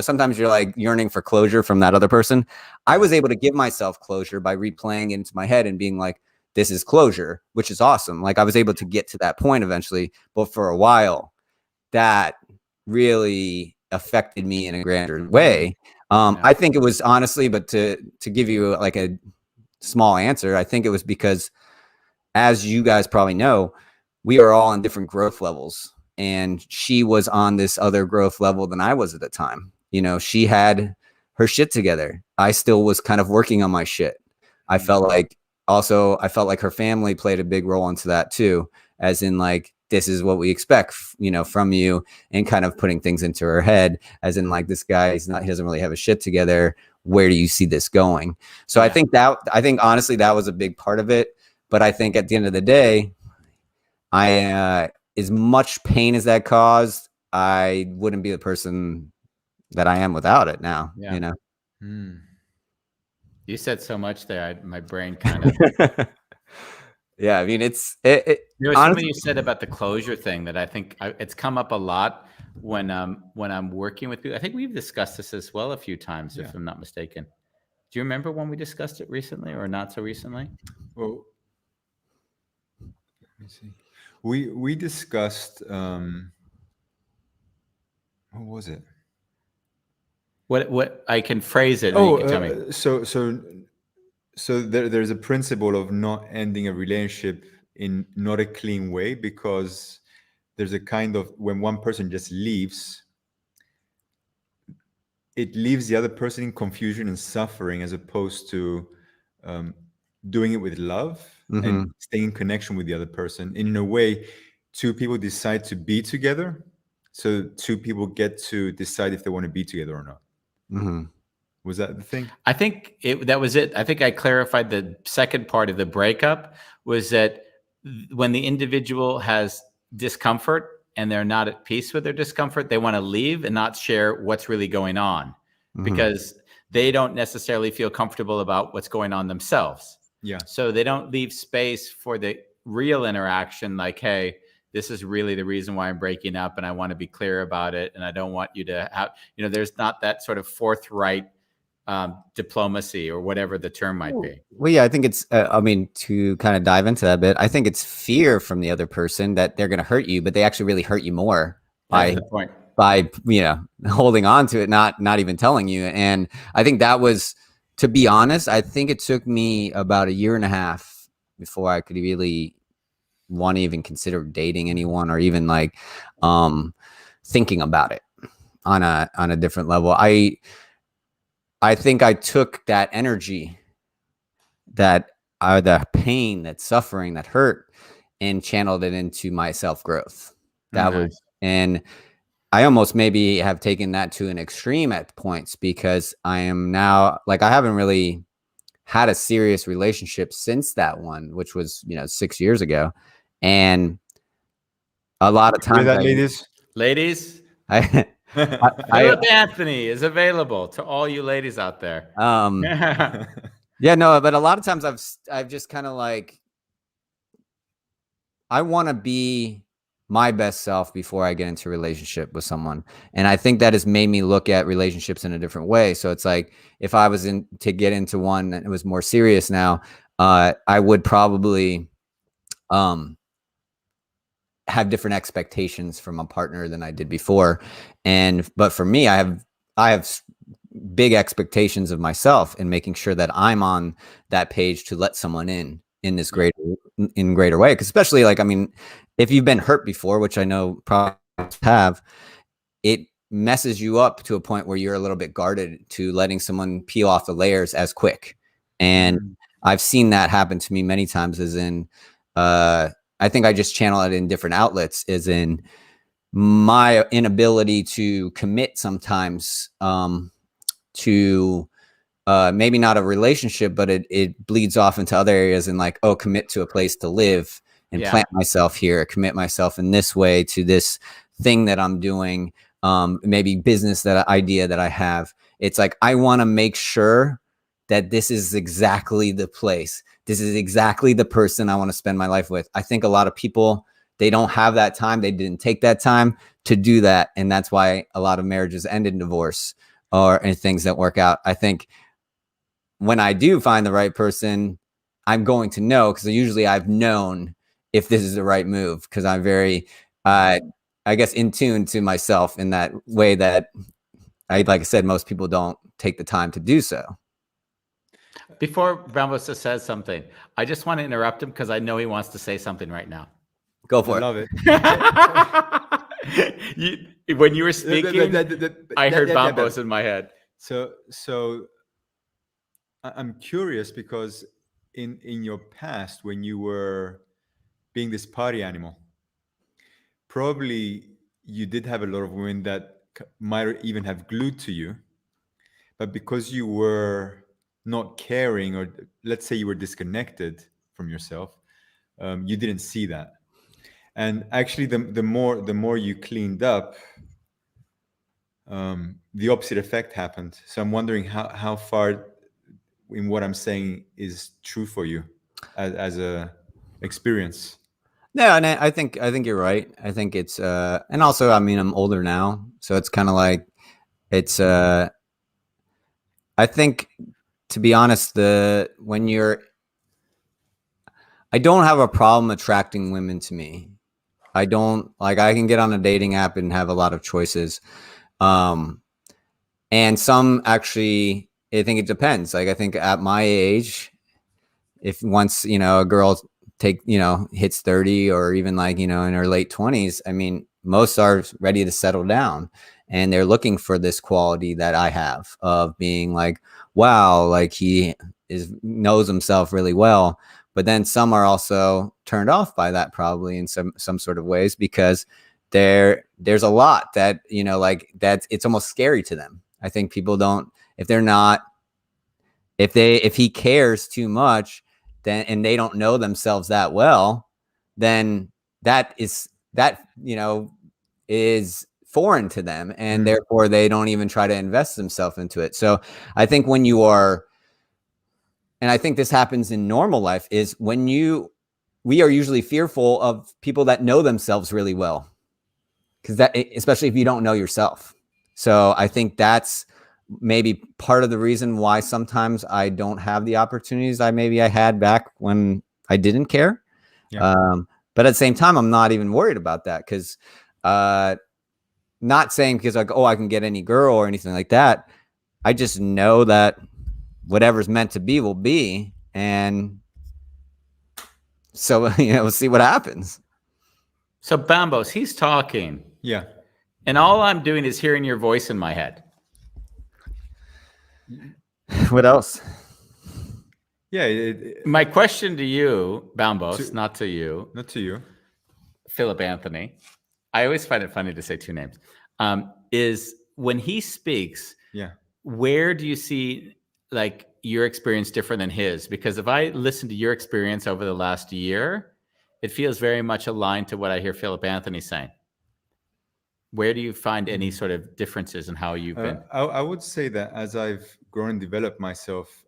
Speaker 3: sometimes you're yearning for closure from that other person. I was able to give myself closure by replaying it into my head and being like, this is closure, which is awesome. Like I was able to get to that point eventually, but for a while that really affected me in a grander way. I think it was honestly, but to give you like a small answer, I think it was because, as you guys probably know, we are all on different growth levels, and she was on this other growth level than I was at the time. You know, she had her shit together. I still was kind of working on my shit. I felt like her family played a big role into that too, as in like, this is what we expect, you know, from you, and kind of putting things into her head, as in like, this guy, he doesn't really have his shit together. Where do you see this going? So I think honestly, that was a big part of it. But I think at the end of the day, as much pain as that caused, I wouldn't be the person that I am without it now, you know?
Speaker 2: You said so much there. My brain kind of.
Speaker 3: Yeah, I mean, there
Speaker 2: was something you said about the closure thing that I think it's come up a lot when I'm working with people. I think we've discussed this as well a few times, if I'm not mistaken. Do you remember when we discussed it recently or not so recently?
Speaker 1: Well, let me see. We discussed what was it?
Speaker 2: What I can phrase it. And you can tell me.
Speaker 1: So there's a principle of not ending a relationship in not a clean way, because there's a kind of, when one person just leaves, it leaves the other person in confusion and suffering, as opposed to doing it with love and staying in connection with the other person. And in a way, two people decide to be together, so two people get to decide if they want to be together or not. Was that the thing?
Speaker 2: I think that was it. I think I clarified the second part of the breakup was that when the individual has discomfort and they're not at peace with their discomfort, they want to leave and not share what's really going on, because they don't necessarily feel comfortable about what's going on themselves.
Speaker 1: Yeah.
Speaker 2: So they don't leave space for the real interaction, like, hey, this is really the reason why I'm breaking up, and I want to be clear about it, and I don't want you to have, there's not that sort of forthright diplomacy or whatever the term might be.
Speaker 3: Well, yeah, I think it's, to kind of dive into that a bit, I think it's fear from the other person that they're going to hurt you, but they actually really hurt you more by holding on to it, not even telling you. And I think that was, to be honest, I think it took me about 1.5 years before I could really want to even consider dating anyone, or even like thinking about it on a different level. I think I took that energy, the pain, that suffering, that hurt, and channeled it into my self-growth. And I almost maybe have taken that to an extreme at points, because I am now, like, I haven't really had a serious relationship since that one, which was, 6 years ago. And a lot of times,
Speaker 2: ladies, Philip Anthony is available to all you ladies out there.
Speaker 3: Yeah, no, but a lot of times I've just kind of like, I want to be my best self before I get into a relationship with someone. And I think that has made me look at relationships in a different way. So it's like, if I was to get into one that was more serious now, I would probably have different expectations from a partner than I did before. But for me, I have big expectations of myself, and making sure that I'm on that page to let someone in this greater way. Cause especially, like, I mean, if you've been hurt before, which I know probably have, it messes you up to a point where you're a little bit guarded to letting someone peel off the layers as quick. And I've seen that happen to me many times, as in, I think I just channel it in different outlets, as in my inability to commit sometimes to maybe not a relationship, but it bleeds off into other areas, and like, commit to a place to live and plant myself here, commit myself in this way to this thing that I'm doing, maybe business idea that I have. It's like, I want to make sure that this is exactly the place. This is exactly the person I want to spend my life with. I think a lot of people, they don't have that time. They didn't take that time to do that. And that's why a lot of marriages end in divorce and things that work out. I think when I do find the right person, I'm going to know, because usually I've known if this is the right move, because I'm very, I guess, in tune to myself in that way that like I said, most people don't take the time to do so.
Speaker 2: Before Bambosa says something, I just want to interrupt him because I know he wants to say something right now.
Speaker 3: Go
Speaker 1: I
Speaker 3: for it.
Speaker 1: love it.
Speaker 2: When you were speaking, I heard Bambos in my head.
Speaker 1: So I'm curious because in your past, when you were being this party animal, probably you did have a lot of women that might even have glued to you, but because you were not caring, or let's say you were disconnected from yourself, you didn't see that. And actually, the more you cleaned up, the opposite effect happened. So I'm wondering how far in what I'm saying is true for you as a experience.
Speaker 3: No, and I think you're right. I think it's and also, I mean, I'm older now, so it's kind of like it's I think, to be honest, when you're, I don't have a problem attracting women to me. I don't, like, I can get on a dating app and have a lot of choices. And some actually, I think it depends. Like, I think at my age, if once, a girl hits 30, or even like, in her late 20s, I mean, most are ready to settle down, and they're looking for this quality that I have of being like, wow, like he knows himself really well. But then some are also turned off by that, probably in some sort of ways, because there's a lot that, like, that it's almost scary to them. I think people don't, if they're not, if he cares too much, then, and they don't know themselves that well, then that is foreign to them, and therefore they don't even try to invest themselves into it. So I think when you are, and I think this happens in normal life, is when we are usually fearful of people that know themselves really well, because that, especially if you don't know yourself. So I think that's maybe part of the reason why sometimes I don't have the opportunities I had back when I didn't care.
Speaker 1: Yeah.
Speaker 3: But at the same time, I'm not even worried about that, because not saying because like, oh, I can get any girl or anything like that. I just know that whatever's meant to be will be, and so we'll see what happens.
Speaker 2: So Bambos, he's talking.
Speaker 1: Yeah.
Speaker 2: And all I'm doing is hearing your voice in my head.
Speaker 3: What else?
Speaker 1: Yeah.
Speaker 2: My question to you, Bambos, not to you.
Speaker 1: Not to you.
Speaker 2: Philip Anthony. I always find it funny to say two names. Is when he speaks,
Speaker 1: yeah,
Speaker 2: where do you see like your experience different than his? Because if I listen to your experience over the last year, it feels very much aligned to what I hear Philip Anthony saying. Where do you find any sort of differences in how you've been?
Speaker 1: I would say that as I've grown and developed myself,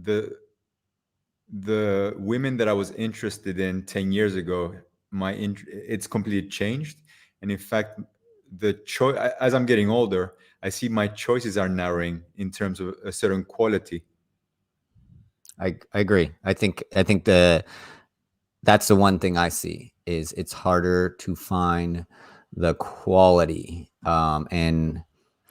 Speaker 1: the women that I was interested in 10 years ago, it's completely changed. And in fact, the choice, as I'm getting older, I see my choices are narrowing in terms of a certain quality.
Speaker 3: I agree. I think that's the one thing I see, is it's harder to find the quality. And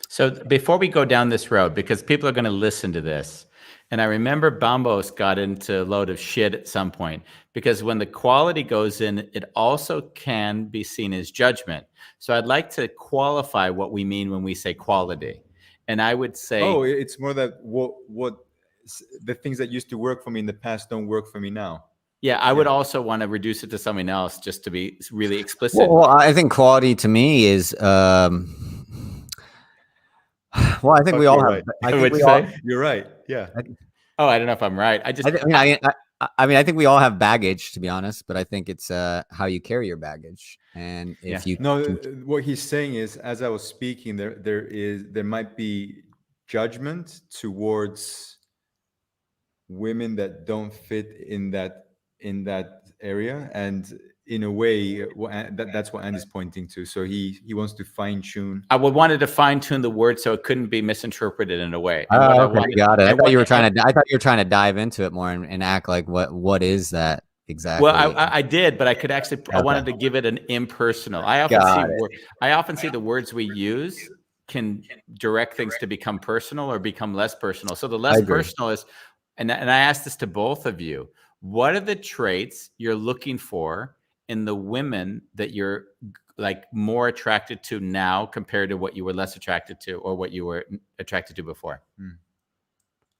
Speaker 2: so before we go down this road, because people are going to listen to this, and I remember Bambos got into a load of shit at some point, because when the quality goes in, it also can be seen as judgment. So I'd like to qualify what we mean when we say quality. And I would say,
Speaker 1: oh, it's more that what the things that used to work for me in the past don't work for me now.
Speaker 2: Yeah, I would also want to reduce it to something else, just to be really explicit.
Speaker 3: Well, I think quality to me is, well, I think we all have.
Speaker 1: Right.
Speaker 3: I think we all.
Speaker 1: You're right. Yeah.
Speaker 2: I don't know if I'm right.
Speaker 3: I mean, I think we all have baggage, to be honest, but I think it's how you carry your baggage, and if you.
Speaker 1: No, what he's saying is, as I was speaking, there might be judgment towards women that don't fit in that area, and in a way, that's what Andy's pointing to. So he wants to fine tune.
Speaker 2: I wanted to fine tune the word so it couldn't be misinterpreted in a way.
Speaker 3: And okay, got it. I thought you were trying to dive into it more and act like what is that exactly?
Speaker 2: Well, I did, but I could actually. I wanted to give it an impersonal. I often see the words we use can direct things to become personal or become less personal. So the less personal is, and I asked this to both of you. What are the traits you're looking for in the women that you're like more attracted to now compared to what you were less attracted to or what you were attracted to before?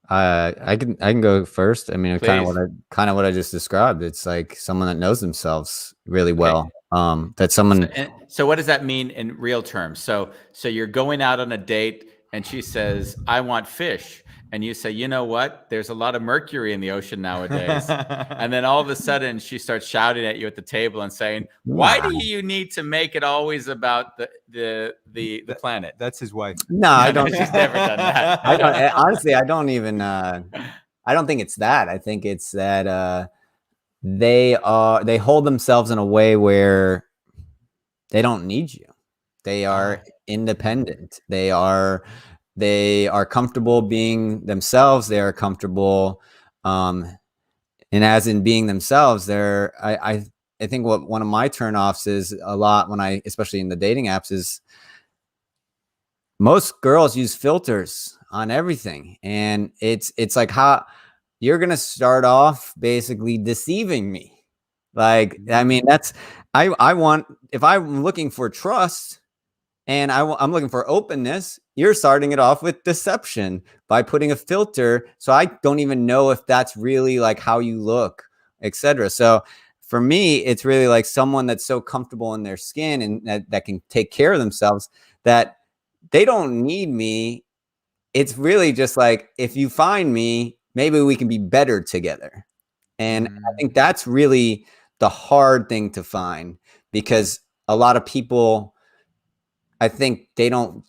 Speaker 3: I can go first. I mean, kind of what I just described. It's like someone that knows themselves really well. That someone.
Speaker 2: So what does that mean in real terms? So you're going out on a date and she says, "I want fish." And you say, "You know what? There's a lot of mercury in the ocean nowadays." And then all of a sudden she starts shouting at you at the table and saying, "Why do you need to make it always about the planet?"
Speaker 1: That's his wife.
Speaker 3: No, I don't.
Speaker 2: She's never done that.
Speaker 3: Honestly, I don't even. I don't think it's that. I think it's that they hold themselves in a way where they don't need you. They are independent. They are comfortable being themselves. They are comfortable, and as in being themselves, I think what one of my turnoffs is a lot when especially in the dating apps, is most girls use filters on everything, and it's like how you're gonna start off basically deceiving me. Like, I mean, I want, if I'm looking for trust and I'm looking for openness, you're starting it off with deception by putting a filter. So I don't even know if that's really like how you look, etc. So for me, it's really like someone that's so comfortable in their skin and that can take care of themselves that they don't need me. It's really just like, if you find me, maybe we can be better together. And I think that's really the hard thing to find, because a lot of people, I think they don't,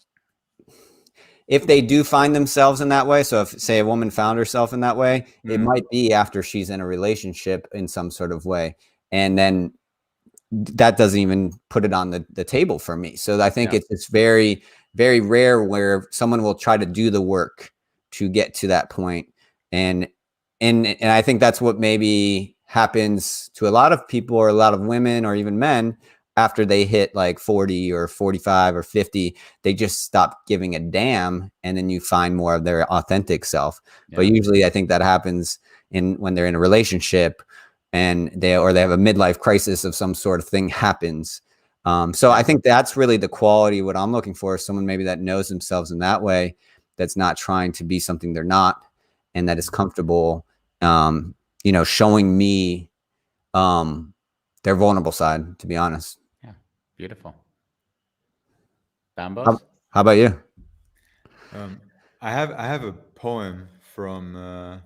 Speaker 3: if they do find themselves in that way. So if, say, a woman found herself in that way, it might be after she's in a relationship in some sort of way. And then that doesn't even put it on the table for me. So I think it's very, very rare where someone will try to do the work to get to that point. And I think that's what maybe happens to a lot of people, or a lot of women, or even men, after they hit like 40 or 45 or 50, they just stop giving a damn. And then you find more of their authentic self. Yeah. But usually I think that happens when they're in a relationship and they have a midlife crisis of some sort of thing happens. So I think that's really the quality. What I'm looking for is someone maybe that knows themselves in that way, that's not trying to be something they're not, and that is comfortable, showing me their vulnerable side, to be honest.
Speaker 2: Yeah, beautiful. Bambos?
Speaker 3: How about you?
Speaker 1: I have a poem from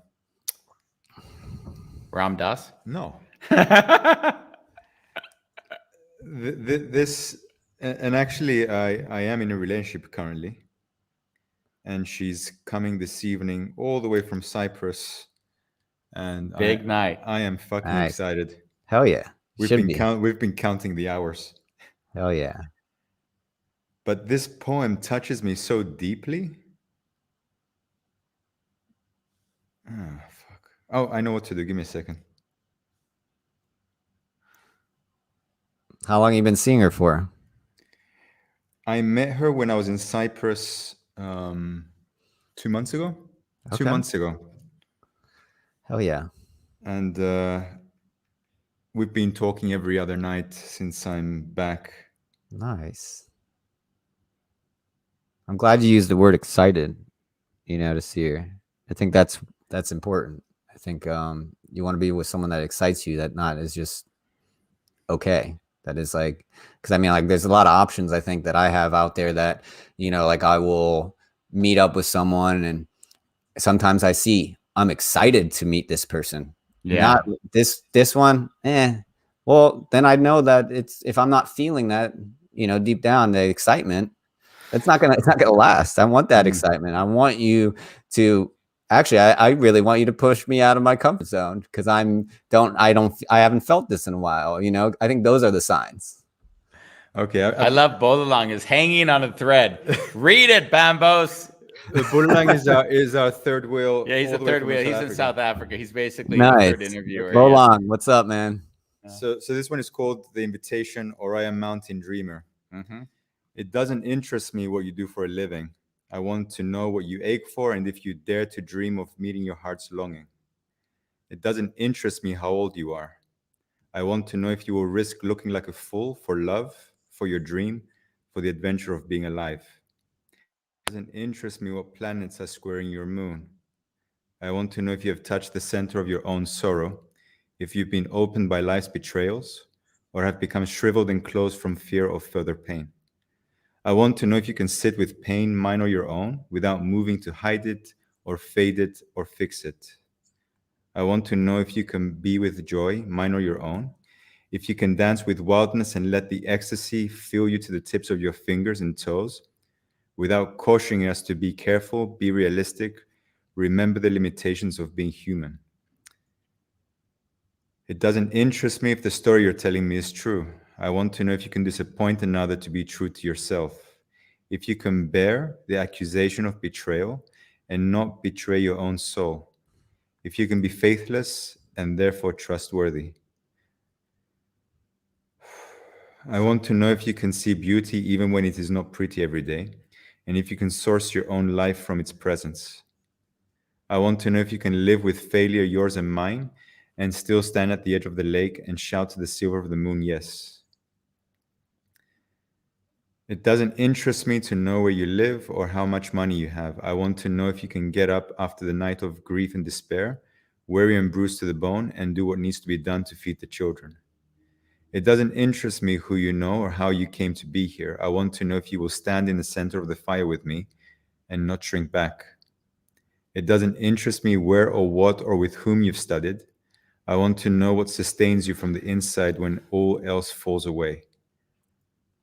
Speaker 2: Ram Dass?
Speaker 1: No. This, and actually I am in a relationship currently, and she's coming this evening all the way from Cyprus, and
Speaker 2: big night.
Speaker 1: I am fucking excited.
Speaker 3: Hell yeah.
Speaker 1: We've been counting the hours.
Speaker 3: Hell yeah.
Speaker 1: But this poem touches me so deeply. Oh, fuck. Oh, I know what to do. Give me a second.
Speaker 3: How long have you been seeing her for?
Speaker 1: I met her when I was in Cyprus 2 months ago. Okay. 2 months ago.
Speaker 3: Hell yeah.
Speaker 1: And we've been talking every other night since I'm back.
Speaker 3: Nice. I'm glad you used the word excited, to see her. I think that's important. I think you want to be with someone that excites you, that not is just okay. That is like, because I mean, like, there's a lot of options I think that I have out there that, like, I will meet up with someone and sometimes I'm excited to meet this person. Yeah. Not this one. Well, then I know that if I'm not feeling that, deep down, the excitement, it's not gonna last. I want that excitement. I want you to Actually, I really want you to push me out of my comfort zone because I haven't felt this in a while. I think those are the signs.
Speaker 1: Okay,
Speaker 2: I love Bolalong is hanging on a thread. Read it, Bambos.
Speaker 1: Bodelang is our third wheel.
Speaker 2: Yeah, he's
Speaker 1: all
Speaker 2: a
Speaker 1: the way
Speaker 2: third
Speaker 1: from
Speaker 2: wheel.
Speaker 1: South
Speaker 2: He's in
Speaker 1: Africa.
Speaker 2: South Africa. He's basically the
Speaker 3: Nice.
Speaker 2: third interviewer.
Speaker 3: Go
Speaker 2: Yeah.
Speaker 3: long. What's up, man?
Speaker 1: So this one is called The Invitation, or I Am Mountain Dreamer.
Speaker 2: Mm-hmm.
Speaker 1: It doesn't interest me what you do for a living. I want to know what you ache for and if you dare to dream of meeting your heart's longing. It doesn't interest me how old you are. I want to know if you will risk looking like a fool for love, for your dream, for the adventure of being alive. It doesn't interest me what planets are squaring your moon. I want to know if you have touched the center of your own sorrow, if you've been opened by life's betrayals, or have become shriveled and closed from fear of further pain. I want to know if you can sit with pain, mine or your own, without moving to hide it, or fade it, or fix it. I want to know if you can be with joy, mine or your own, if you can dance with wildness and let the ecstasy fill you to the tips of your fingers and toes, without cautioning us to be careful, be realistic, remember the limitations of being human. It doesn't interest me if the story you're telling me is true. I want to know if you can disappoint another to be true to yourself, if you can bear the accusation of betrayal and not betray your own soul, if you can be faithless and therefore trustworthy. I want to know if you can see beauty even when it is not pretty every day, and if you can source your own life from its presence. I want to know if you can live with failure, yours and mine, and still stand at the edge of the lake and shout to the silver of the moon, yes. It doesn't interest me to know where you live or how much money you have. I want to know if you can get up after the night of grief and despair, weary and bruised to the bone, and do what needs to be done to feed the children. It doesn't interest me who you know or how you came to be here. I want to know if you will stand in the center of the fire with me and not shrink back. It doesn't interest me where or what or with whom you've studied. I want to know what sustains you from the inside when all else falls away.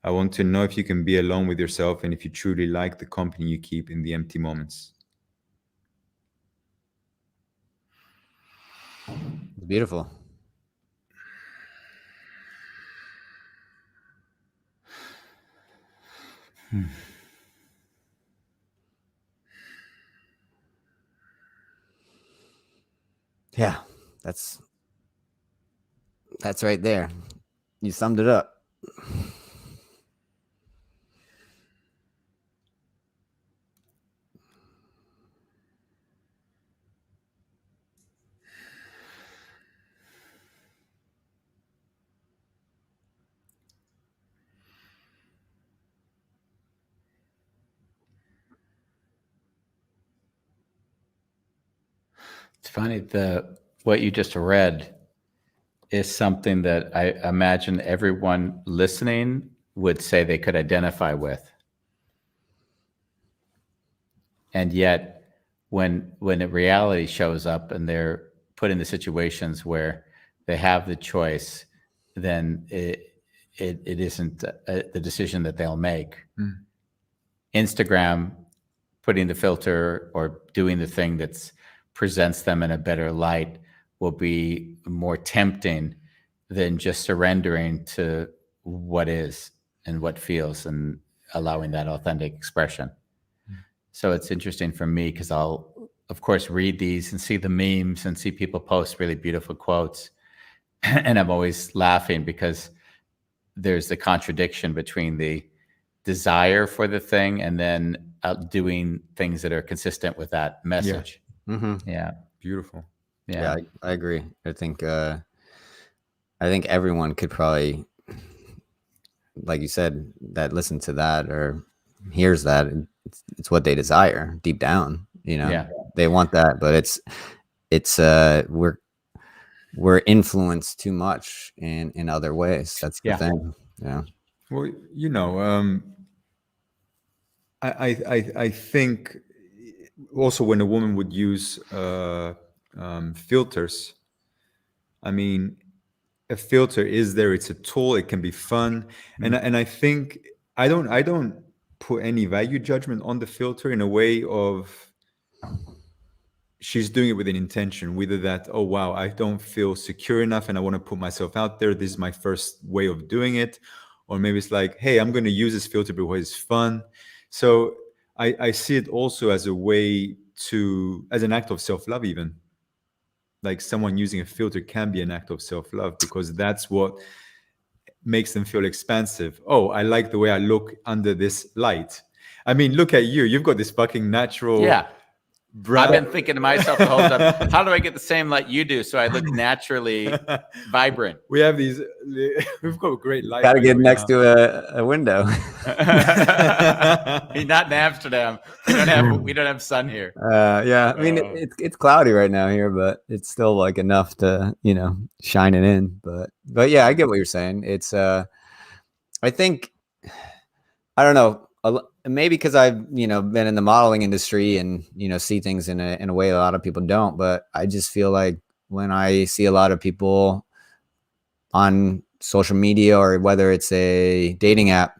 Speaker 1: I want to know if you can be alone with yourself and if you truly like the company you keep in the empty moments.
Speaker 3: Beautiful. Yeah, that's right there. You summed it up.
Speaker 2: It's funny, what you just read is something that I imagine everyone listening would say they could identify with. And yet, when the reality shows up and they're put in the situations where they have the choice, then it isn't the decision that they'll make. Instagram, putting the filter or doing the thing that presents them in a better light will be more tempting than just surrendering to what is and what feels and allowing that authentic expression. So it's interesting for me because I'll, of course, read these and see the memes and see people post really beautiful quotes. And I'm always laughing because there's the contradiction between the desire for the thing and then doing things that are consistent with that message. Yeah.
Speaker 1: Beautiful.
Speaker 3: Yeah, I agree. I think everyone could probably, like you said, that listen to that or hears that. It's what they desire deep down. They want that, but it's we're influenced too much in other ways. That's the thing. Yeah.
Speaker 1: Well, I think also when a woman would use filters, I mean, a filter is there. It's a tool. It can be fun, and I think I don't put any value judgment on the filter in a way of she's doing it with an intention, whether that, oh wow, I don't feel secure enough and I want to put myself out there, this is my first way of doing it. Or maybe it's like, hey, I'm going to use this filter because it's fun. So I see it also as a way as an act of self-love. Even like someone using a filter can be an act of self-love, because that's what makes them feel expansive. Oh, I like the way I look under this light. I mean, look at you. You've got this fucking natural.
Speaker 2: Yeah.
Speaker 1: Brown.
Speaker 2: I've been thinking to myself the whole time, how do I get the same light you do so I look naturally vibrant?
Speaker 1: We have these. We've got great light.
Speaker 3: Got to get next to a window.
Speaker 2: He's not in Amsterdam. We don't have sun here.
Speaker 3: Yeah, I mean it's cloudy right now here, but it's still like enough to shine it in. But yeah, I get what you're saying. It's I think I don't know. Maybe because I've been in the modeling industry and see things in a way a lot of people don't. But I just feel like when I see a lot of people on social media or whether it's a dating app,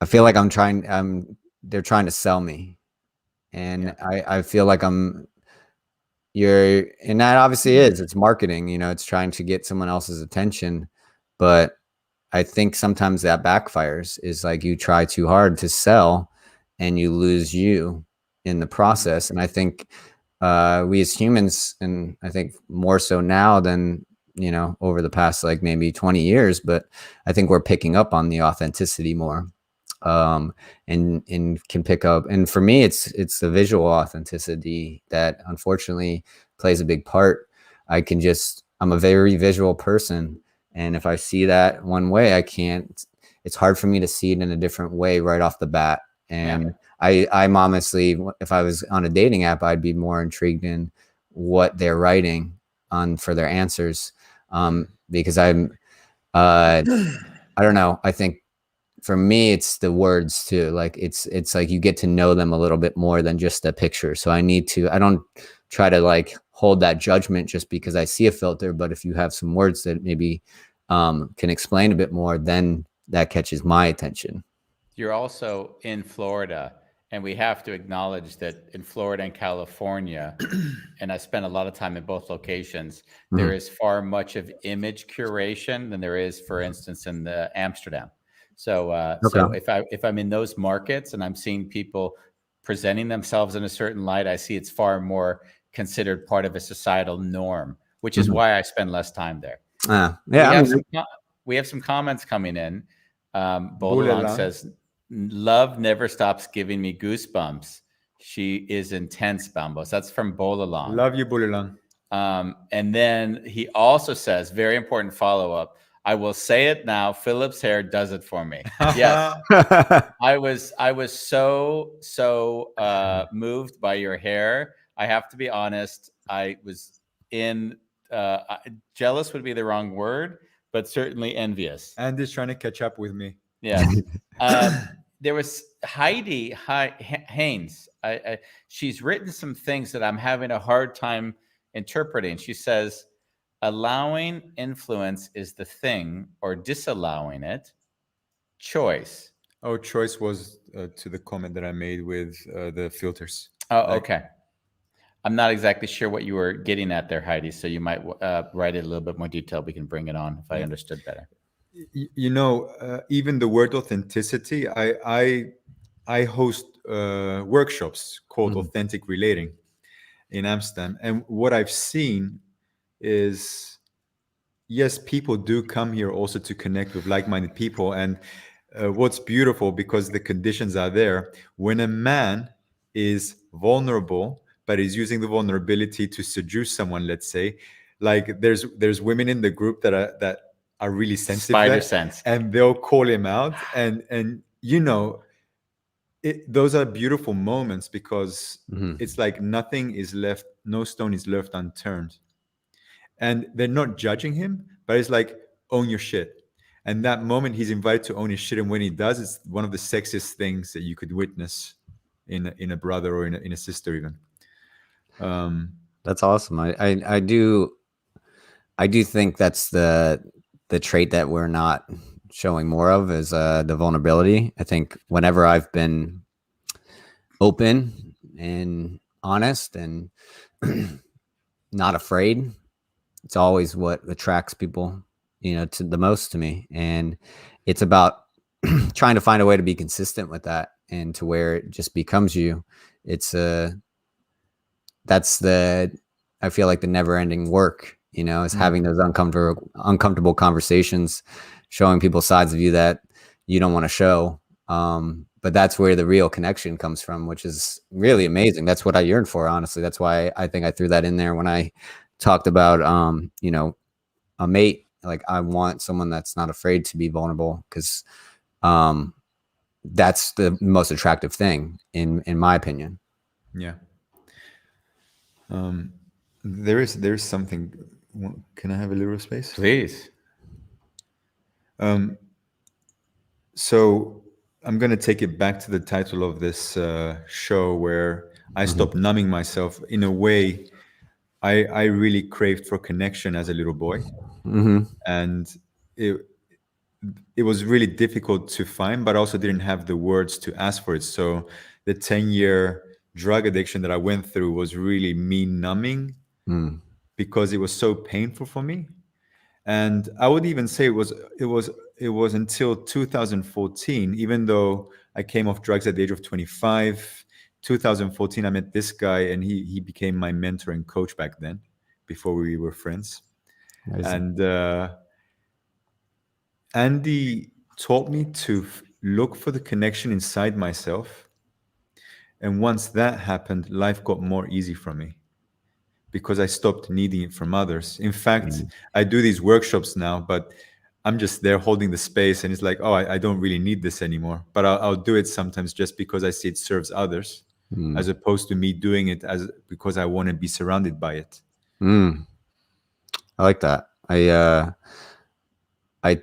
Speaker 3: I feel like they're trying to sell me, and I feel like and that obviously it's marketing. It's trying to get someone else's attention, but I think sometimes that backfires. Is like you try too hard to sell and you lose you in the process. And I think we as humans, and I think more so now than, over the past like maybe 20 years, but I think we're picking up on the authenticity more and can pick up. And for me, it's the visual authenticity that unfortunately plays a big part. I'm a very visual person. And if I see that one way, it's hard for me to see it in a different way right off the bat. And I'm honestly, if I was on a dating app, I'd be more intrigued in what they're writing for their answers. Because I don't know. I think for me, it's the words too. Like it's like you get to know them a little bit more than just a picture. So I don't try to like hold that judgment just because I see a filter. But if you have some words that maybe can explain a bit more, then that catches my attention.
Speaker 2: You're also in Florida, and we have to acknowledge that in Florida and California, and I spent a lot of time in both locations, there is far much of image curation than there is, for instance, in Amsterdam. So, so if I'm in those markets and I'm seeing people presenting themselves in a certain light, I see it's far more considered part of a societal norm, which is why I spend less time there. We have some comments coming in. Bolalang says, "Love never stops giving me goosebumps. She is intense, Bambos." That's from Bolalang.
Speaker 1: Love you, Bolalang.
Speaker 2: And then he also says, very important follow-up, "I will say it now, Philip's hair does it for me." Yes. I was so moved by your hair. I have to be honest. I was jealous would be the wrong word, but certainly envious.
Speaker 1: Andy's trying to catch up with me.
Speaker 2: Yeah. There was Heidi Haynes. She's written some things that I'm having a hard time interpreting. She says, allowing influence is the thing, or disallowing it, choice.
Speaker 1: Oh, choice was to the comment that I made with the filters.
Speaker 2: Oh, okay. I'm not exactly sure what you were getting at there, Heidi. So you might write it a little bit more detailed. We can bring it on if I understood better.
Speaker 1: Even the word authenticity, I host workshops called Authentic Relating in Amsterdam. And what I've seen is, yes, people do come here also to connect with like-minded people. And what's beautiful, because the conditions are there, when a man is vulnerable, but is using the vulnerability to seduce someone, let's say, like there's women in the group that are really sensitive,
Speaker 2: spider sense,
Speaker 1: and they'll call him out, and those are beautiful moments, because it's like no stone is left unturned, and they're not judging him, but it's like, own your shit. And that moment he's invited to own his shit, and when he does, it's one of the sexiest things that you could witness in a brother or in a sister even.
Speaker 3: That's awesome. I do think that's the trait that we're not showing more of, is the vulnerability. I think whenever I've been open and honest and not afraid. It's always what attracts people, to the most to me. And it's about trying to find a way to be consistent with that and to where it just becomes you. I feel like the never ending work, is having those uncomfortable conversations, showing people sides of you that you don't want to show. But that's where the real connection comes from, which is really amazing. That's what I yearn for, honestly. That's why I think I threw that in there when I talked about, a mate. Like, I want someone that's not afraid to be vulnerable, because that's the most attractive thing in my opinion.
Speaker 1: Yeah. There's something. Can I have a little space?
Speaker 2: Please.
Speaker 1: So I'm going to take it back to the title of this show, where I stopped numbing myself. In a way, I really craved for connection as a little boy. And it was really difficult to find, but I also didn't have the words to ask for it. So the 10-year drug addiction that I went through was really me numbing because it was so painful for me. And I would even say it was until 2014, even though I came off drugs at the age of 25, 2014, I met this guy, and he became my mentor and coach back then, before we were friends. And Andy taught me to look for the connection inside myself. And once that happened, life got more easy for me, because I stopped needing it from others. In fact, I do these workshops now, but I'm just there holding the space, and it's like, oh, I don't really need this anymore. But I'll do it sometimes just because I see it serves others, as opposed to me doing it because I want to be surrounded by it.
Speaker 3: I like that. I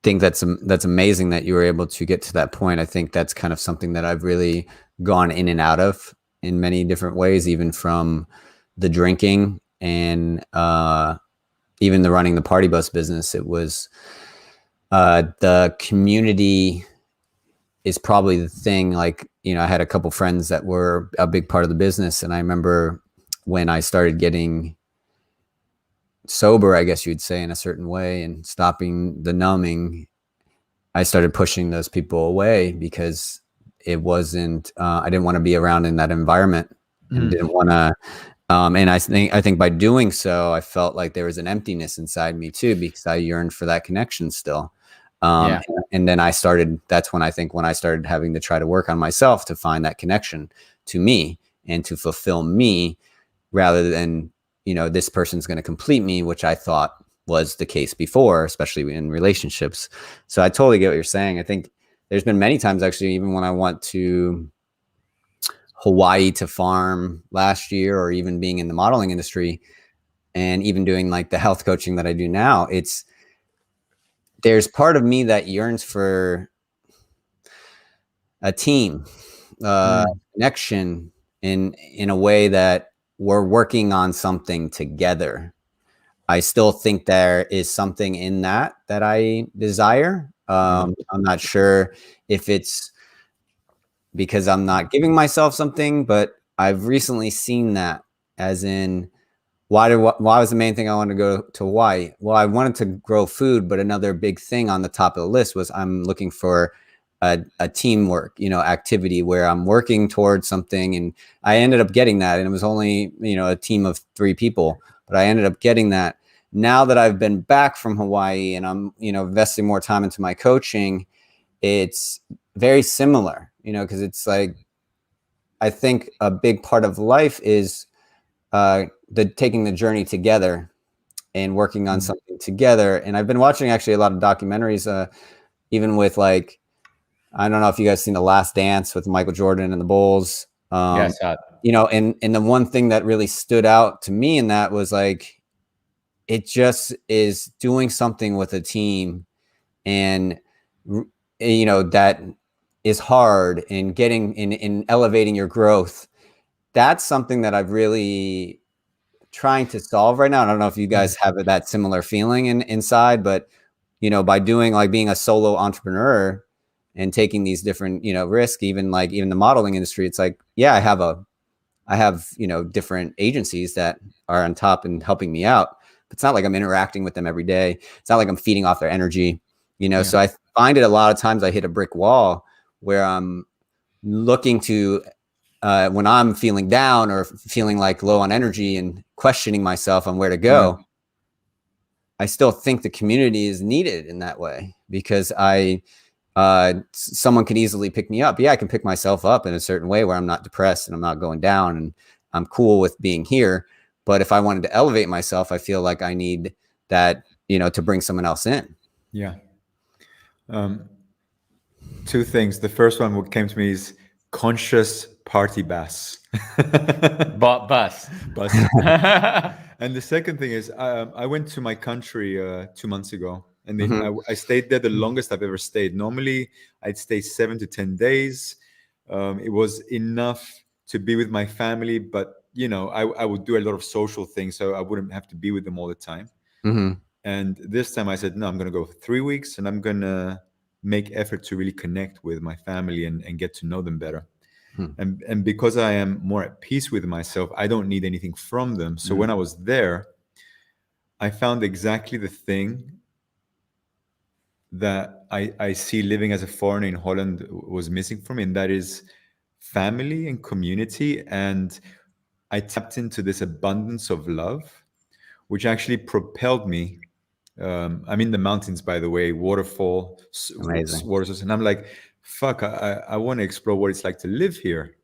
Speaker 3: think that's amazing that you were able to get to that point. I think that's kind of something that I've really gone in and out of in many different ways, even from the drinking and even the running the party bus business. It was the community is probably the thing. Like, I had a couple friends that were a big part of the business, and I remember when I started getting sober, I guess you'd say, in a certain way, and stopping the numbing, I started pushing those people away, because it wasn't I didn't want to be around in that environment, and didn't want to and I think by doing so, I felt like there was an emptiness inside me too, because I yearned for that connection still. And then that's when I started having to try to work on myself to find that connection to me and to fulfill me, rather than, this person's going to complete me, which I thought was the case before, especially in relationships. So I totally get what you're saying. I think there's been many times, actually, even when I went to Hawaii to farm last year, or even being in the modeling industry, and even doing like the health coaching that I do now, there's part of me that yearns for a team, connection, in a way that we're working on something together. I still think there is something in that I desire. I'm not sure if it's because I'm not giving myself something, but I've recently seen that, as in, why was the main thing I wanted to go to Hawaii? Well, I wanted to grow food, but another big thing on the top of the list was I'm looking for a teamwork, activity where I'm working towards something. And I ended up getting that. And it was only, a team of 3 people, but I ended up getting that. Now that I've been back from Hawaii and I'm, investing more time into my coaching, it's very similar, because it's like, I think a big part of life is taking the journey together and working on something together. And I've been watching actually a lot of documentaries, even with like, I don't know if you guys seen The Last Dance with Michael Jordan and the Bulls.
Speaker 2: Yes.
Speaker 3: And the one thing that really stood out to me in that was like, it just is doing something with a team, and that is hard, and getting in elevating your growth. That's something that I've really trying to solve right now. I don't know if you guys have that similar feeling inside, but by doing, like, being a solo entrepreneur and taking these different risks, even the modeling industry, it's like, yeah, I have a I have, different agencies that are on top and helping me out. It's not like I'm interacting with them every day. It's not like I'm feeding off their energy, So I find it a lot of times I hit a brick wall where I'm looking to, when I'm feeling down or feeling like low on energy and questioning myself on where to go, I still think the community is needed in that way, because someone can easily pick me up. Yeah, I can pick myself up in a certain way where I'm not depressed and I'm not going down and I'm cool with being here. But if I wanted to elevate myself, I feel like I need that, to bring someone else in.
Speaker 1: Yeah. Two things. The first one, what came to me is conscious party bus.
Speaker 2: Bus.
Speaker 1: And the second thing is, I went to my country 2 months ago, and then
Speaker 3: Mhm.
Speaker 1: I stayed there the longest I've ever stayed. Normally, I'd stay 7 to 10 days. It was enough to be with my family, but I would do a lot of social things, so I wouldn't have to be with them all the time.
Speaker 3: Mhm.
Speaker 1: And this time, I said, no, I'm going to go for 3 weeks, and I'm going to make effort to really connect with my family and get to know them better. And because I am more at peace with myself, I don't need anything from them. So when I was there, I found exactly the thing that I see living as a foreigner in Holland was missing from me, and that is family and community. And I tapped into this abundance of love, which actually propelled me. I'm in the mountains, by the way, waterfall,
Speaker 3: Amazing.
Speaker 1: water source, and I'm like, fuck, I want to explore what it's like to live here.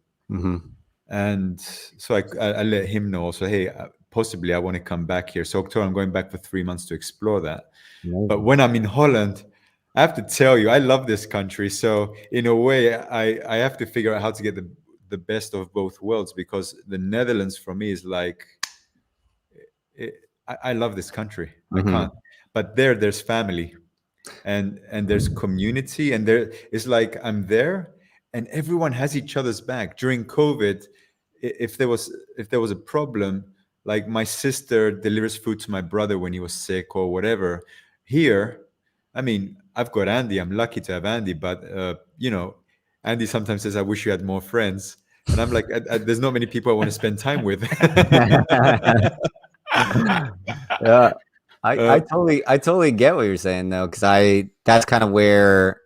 Speaker 1: And so I let him know also, hey, possibly I want to come back here. So October, I'm going back for 3 months to explore that.
Speaker 3: Amazing.
Speaker 1: But when I'm in Holland, I have to tell you, I love this country. So in a way, I have to figure out how to get the best of both worlds, because the Netherlands for me is like, I love this country. I can't. But there's family, and there's community, and there it's like I'm there, and everyone has each other's back. During COVID, if there was a problem, like my sister delivers food to my brother when he was sick or whatever. Here, I mean, I've got Andy. I'm lucky to have Andy, but Andy sometimes says, "I wish you had more friends," and I'm like, "There's not many people I want to spend time with."
Speaker 3: Yeah. I totally get what you're saying though, because that's kind of where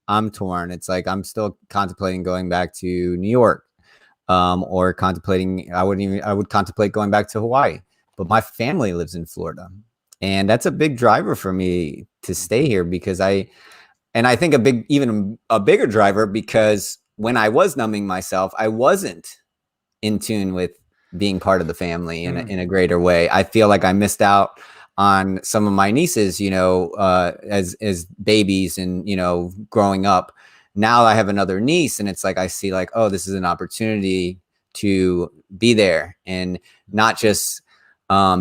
Speaker 3: I'm torn. It's like I'm still contemplating going back to New York, or contemplating. I would contemplate going back to Hawaii, but my family lives in Florida, and that's a big driver for me to stay here, because I think even a bigger driver, because when I was numbing myself, I wasn't in tune with being part of the family in a greater way. I feel like I missed out on some of my nieces, as babies and, growing up. Now I have another niece, and it's like I see like, oh, this is an opportunity to be there and not just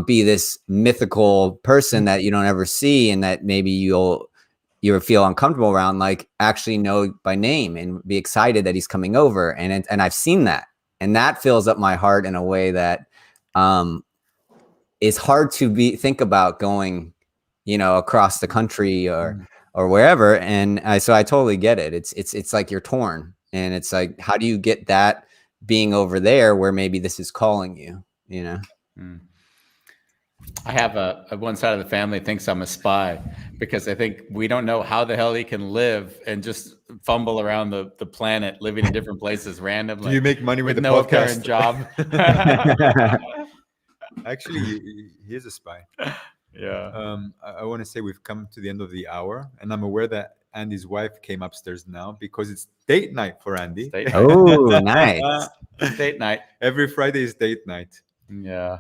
Speaker 3: be this mythical person that you don't ever see and that maybe you feel uncomfortable around, like actually know by name and be excited that he's coming over. And I've seen that. And that fills up my heart in a way that is hard to think about going, across the country or wherever. And so I totally get it. It's like you're torn, and it's like, how do you get that being over there where maybe this is calling you,
Speaker 2: I have a one side of the family thinks I'm a spy, because I think we don't know how the hell he can live and just fumble around the planet, living in different places randomly.
Speaker 1: Do you make money with the
Speaker 2: no
Speaker 1: podcast?
Speaker 2: current job?
Speaker 1: Actually, he is a spy.
Speaker 2: Yeah.
Speaker 1: I want to say we've come to the end of the hour, and I'm aware that Andy's wife came upstairs now because it's date night for Andy.
Speaker 2: Date night.
Speaker 3: Oh, nice.
Speaker 2: Date night.
Speaker 1: Every Friday is date night.
Speaker 2: Yeah.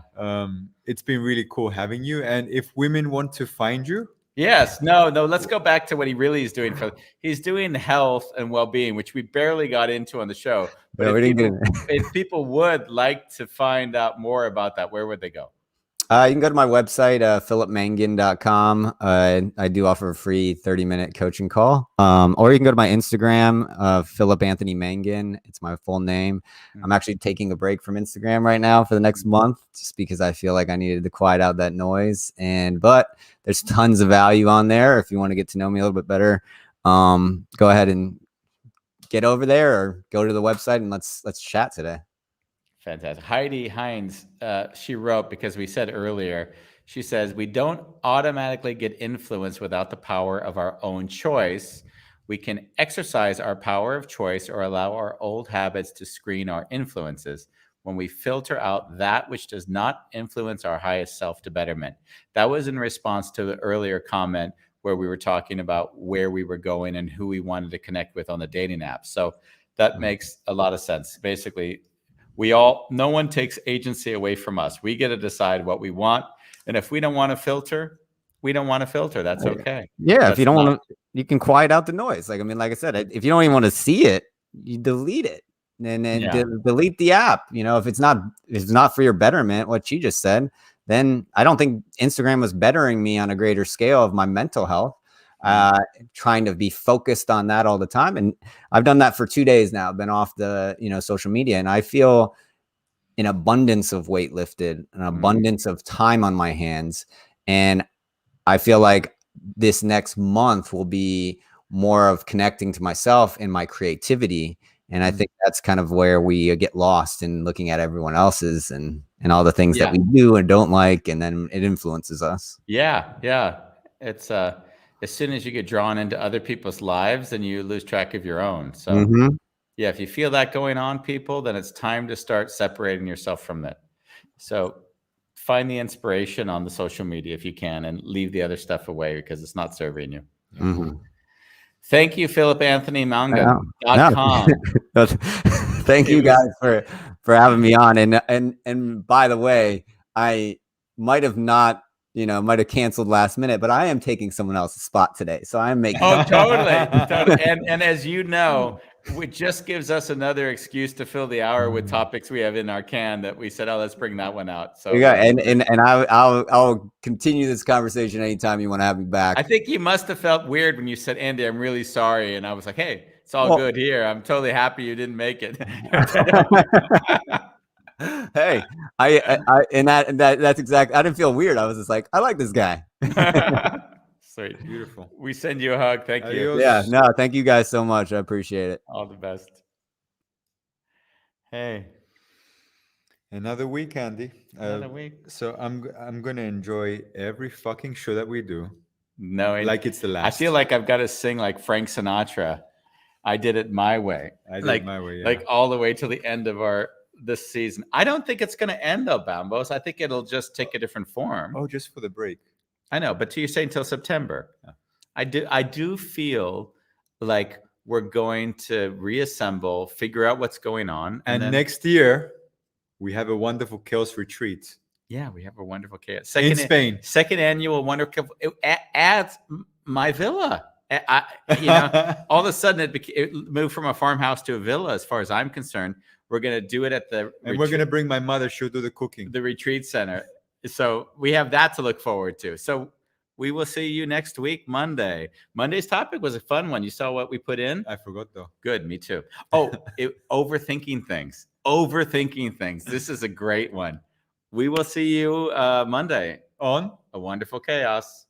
Speaker 1: It's been really cool having you. And if women want to find you,
Speaker 2: yes, no, let's go back to what he really is doing. He's doing health and well-being, which we barely got into on the show. But if people would like to find out more about that, where would they go?
Speaker 3: You can go to my website, philipmangan.com. I do offer a free 30-minute coaching call. Or you can go to my Instagram, Philip Anthony Mangan. It's my full name. I'm actually taking a break from Instagram right now for the next month, just because I feel like I needed to quiet out that noise. But there's tons of value on there. If you want to get to know me a little bit better, go ahead and get over there or go to the website and let's chat today.
Speaker 2: Fantastic. Heidi Hines, she wrote, because we said earlier, she says, we don't automatically get influence without the power of our own choice. We can exercise our power of choice or allow our old habits to screen our influences when we filter out that which does not influence our highest self to betterment. That was in response to the earlier comment where we were talking about where we were going and who we wanted to connect with on the dating apps. So that makes a lot of sense. Basically, no one takes agency away from us. We get to decide what we want. And if we don't want to filter, we don't want to filter. That's okay.
Speaker 3: Yeah. If you don't want to, you can quiet out the noise. Like, I mean, like I said, if you don't even want to see it, you delete it and then delete the app. You know, if it's not for your betterment, what she just said, then I don't think Instagram was bettering me on a greater scale of my mental health. Trying to be focused on that all the time. And I've done that for 2 days now. I've been off the, social media, and I feel an abundance of weight lifted, an abundance of time on my hands. And I feel like this next month will be more of connecting to myself and my creativity. And I think that's kind of where we get lost in looking at everyone else's and all the things that we do and don't like. And then it influences us.
Speaker 2: Yeah. Yeah. It's, as soon as you get drawn into other people's lives, then you lose track of your own. So yeah, if you feel that going on, people, then it's time to start separating yourself from that. So find the inspiration on the social media if you can, and leave the other stuff away because it's not serving you. Thank you, Philip Anthony Mangan.com.
Speaker 3: Thank you guys for having me on. And by the way, I might have canceled last minute, but I am taking someone else's spot today. So I'm making.
Speaker 2: Oh, totally. And as you know, it just gives us another excuse to fill the hour with topics we have in our can that we said, oh, let's bring that one out. So
Speaker 3: and I'll continue this conversation anytime you want to have me back.
Speaker 2: I think you must have felt weird when you said, Andy, I'm really sorry. And I was like, hey, it's all good here. I'm totally happy you didn't make it.
Speaker 3: Hey, that's exactly. I didn't feel weird. I was just like, I like this guy.
Speaker 2: Sweet.
Speaker 1: Beautiful.
Speaker 2: We send you a hug. Thank you.
Speaker 3: Yeah, no, thank you guys so much. I appreciate it.
Speaker 2: All the best. Hey.
Speaker 1: Another week, Andy.
Speaker 2: Another week.
Speaker 1: So I'm gonna enjoy every fucking show that we do.
Speaker 2: No,
Speaker 1: like it's the last.
Speaker 2: I feel like I've got to sing like Frank Sinatra. I did it my way.
Speaker 1: I did it my way, yeah.
Speaker 2: Like all the way till the end of this season. I don't think it's going to end though, Bambos. I think it'll just take a different form.
Speaker 1: Oh, just for the break.
Speaker 2: I know, but you're saying till September. Yeah. I do feel like we're going to reassemble, figure out what's going on.
Speaker 1: And then, next year, we have a wonderful Chaos Retreat.
Speaker 2: Yeah, we have a wonderful Chaos.
Speaker 1: In Spain.
Speaker 2: Second annual wonderful at my villa. All of a sudden it moved from a farmhouse to a villa. As far as I'm concerned, we're going to do it at the
Speaker 1: and we're going to bring my mother. She'll do the cooking.
Speaker 2: The retreat center. So we have that to look forward to. So we will see you next week, Monday. Monday's topic was a fun one. You saw what we put in?
Speaker 1: I forgot though.
Speaker 2: Good, me too. Oh, overthinking things. Overthinking things. This is a great one. We will see you Monday
Speaker 1: on
Speaker 2: A Wonderful Chaos.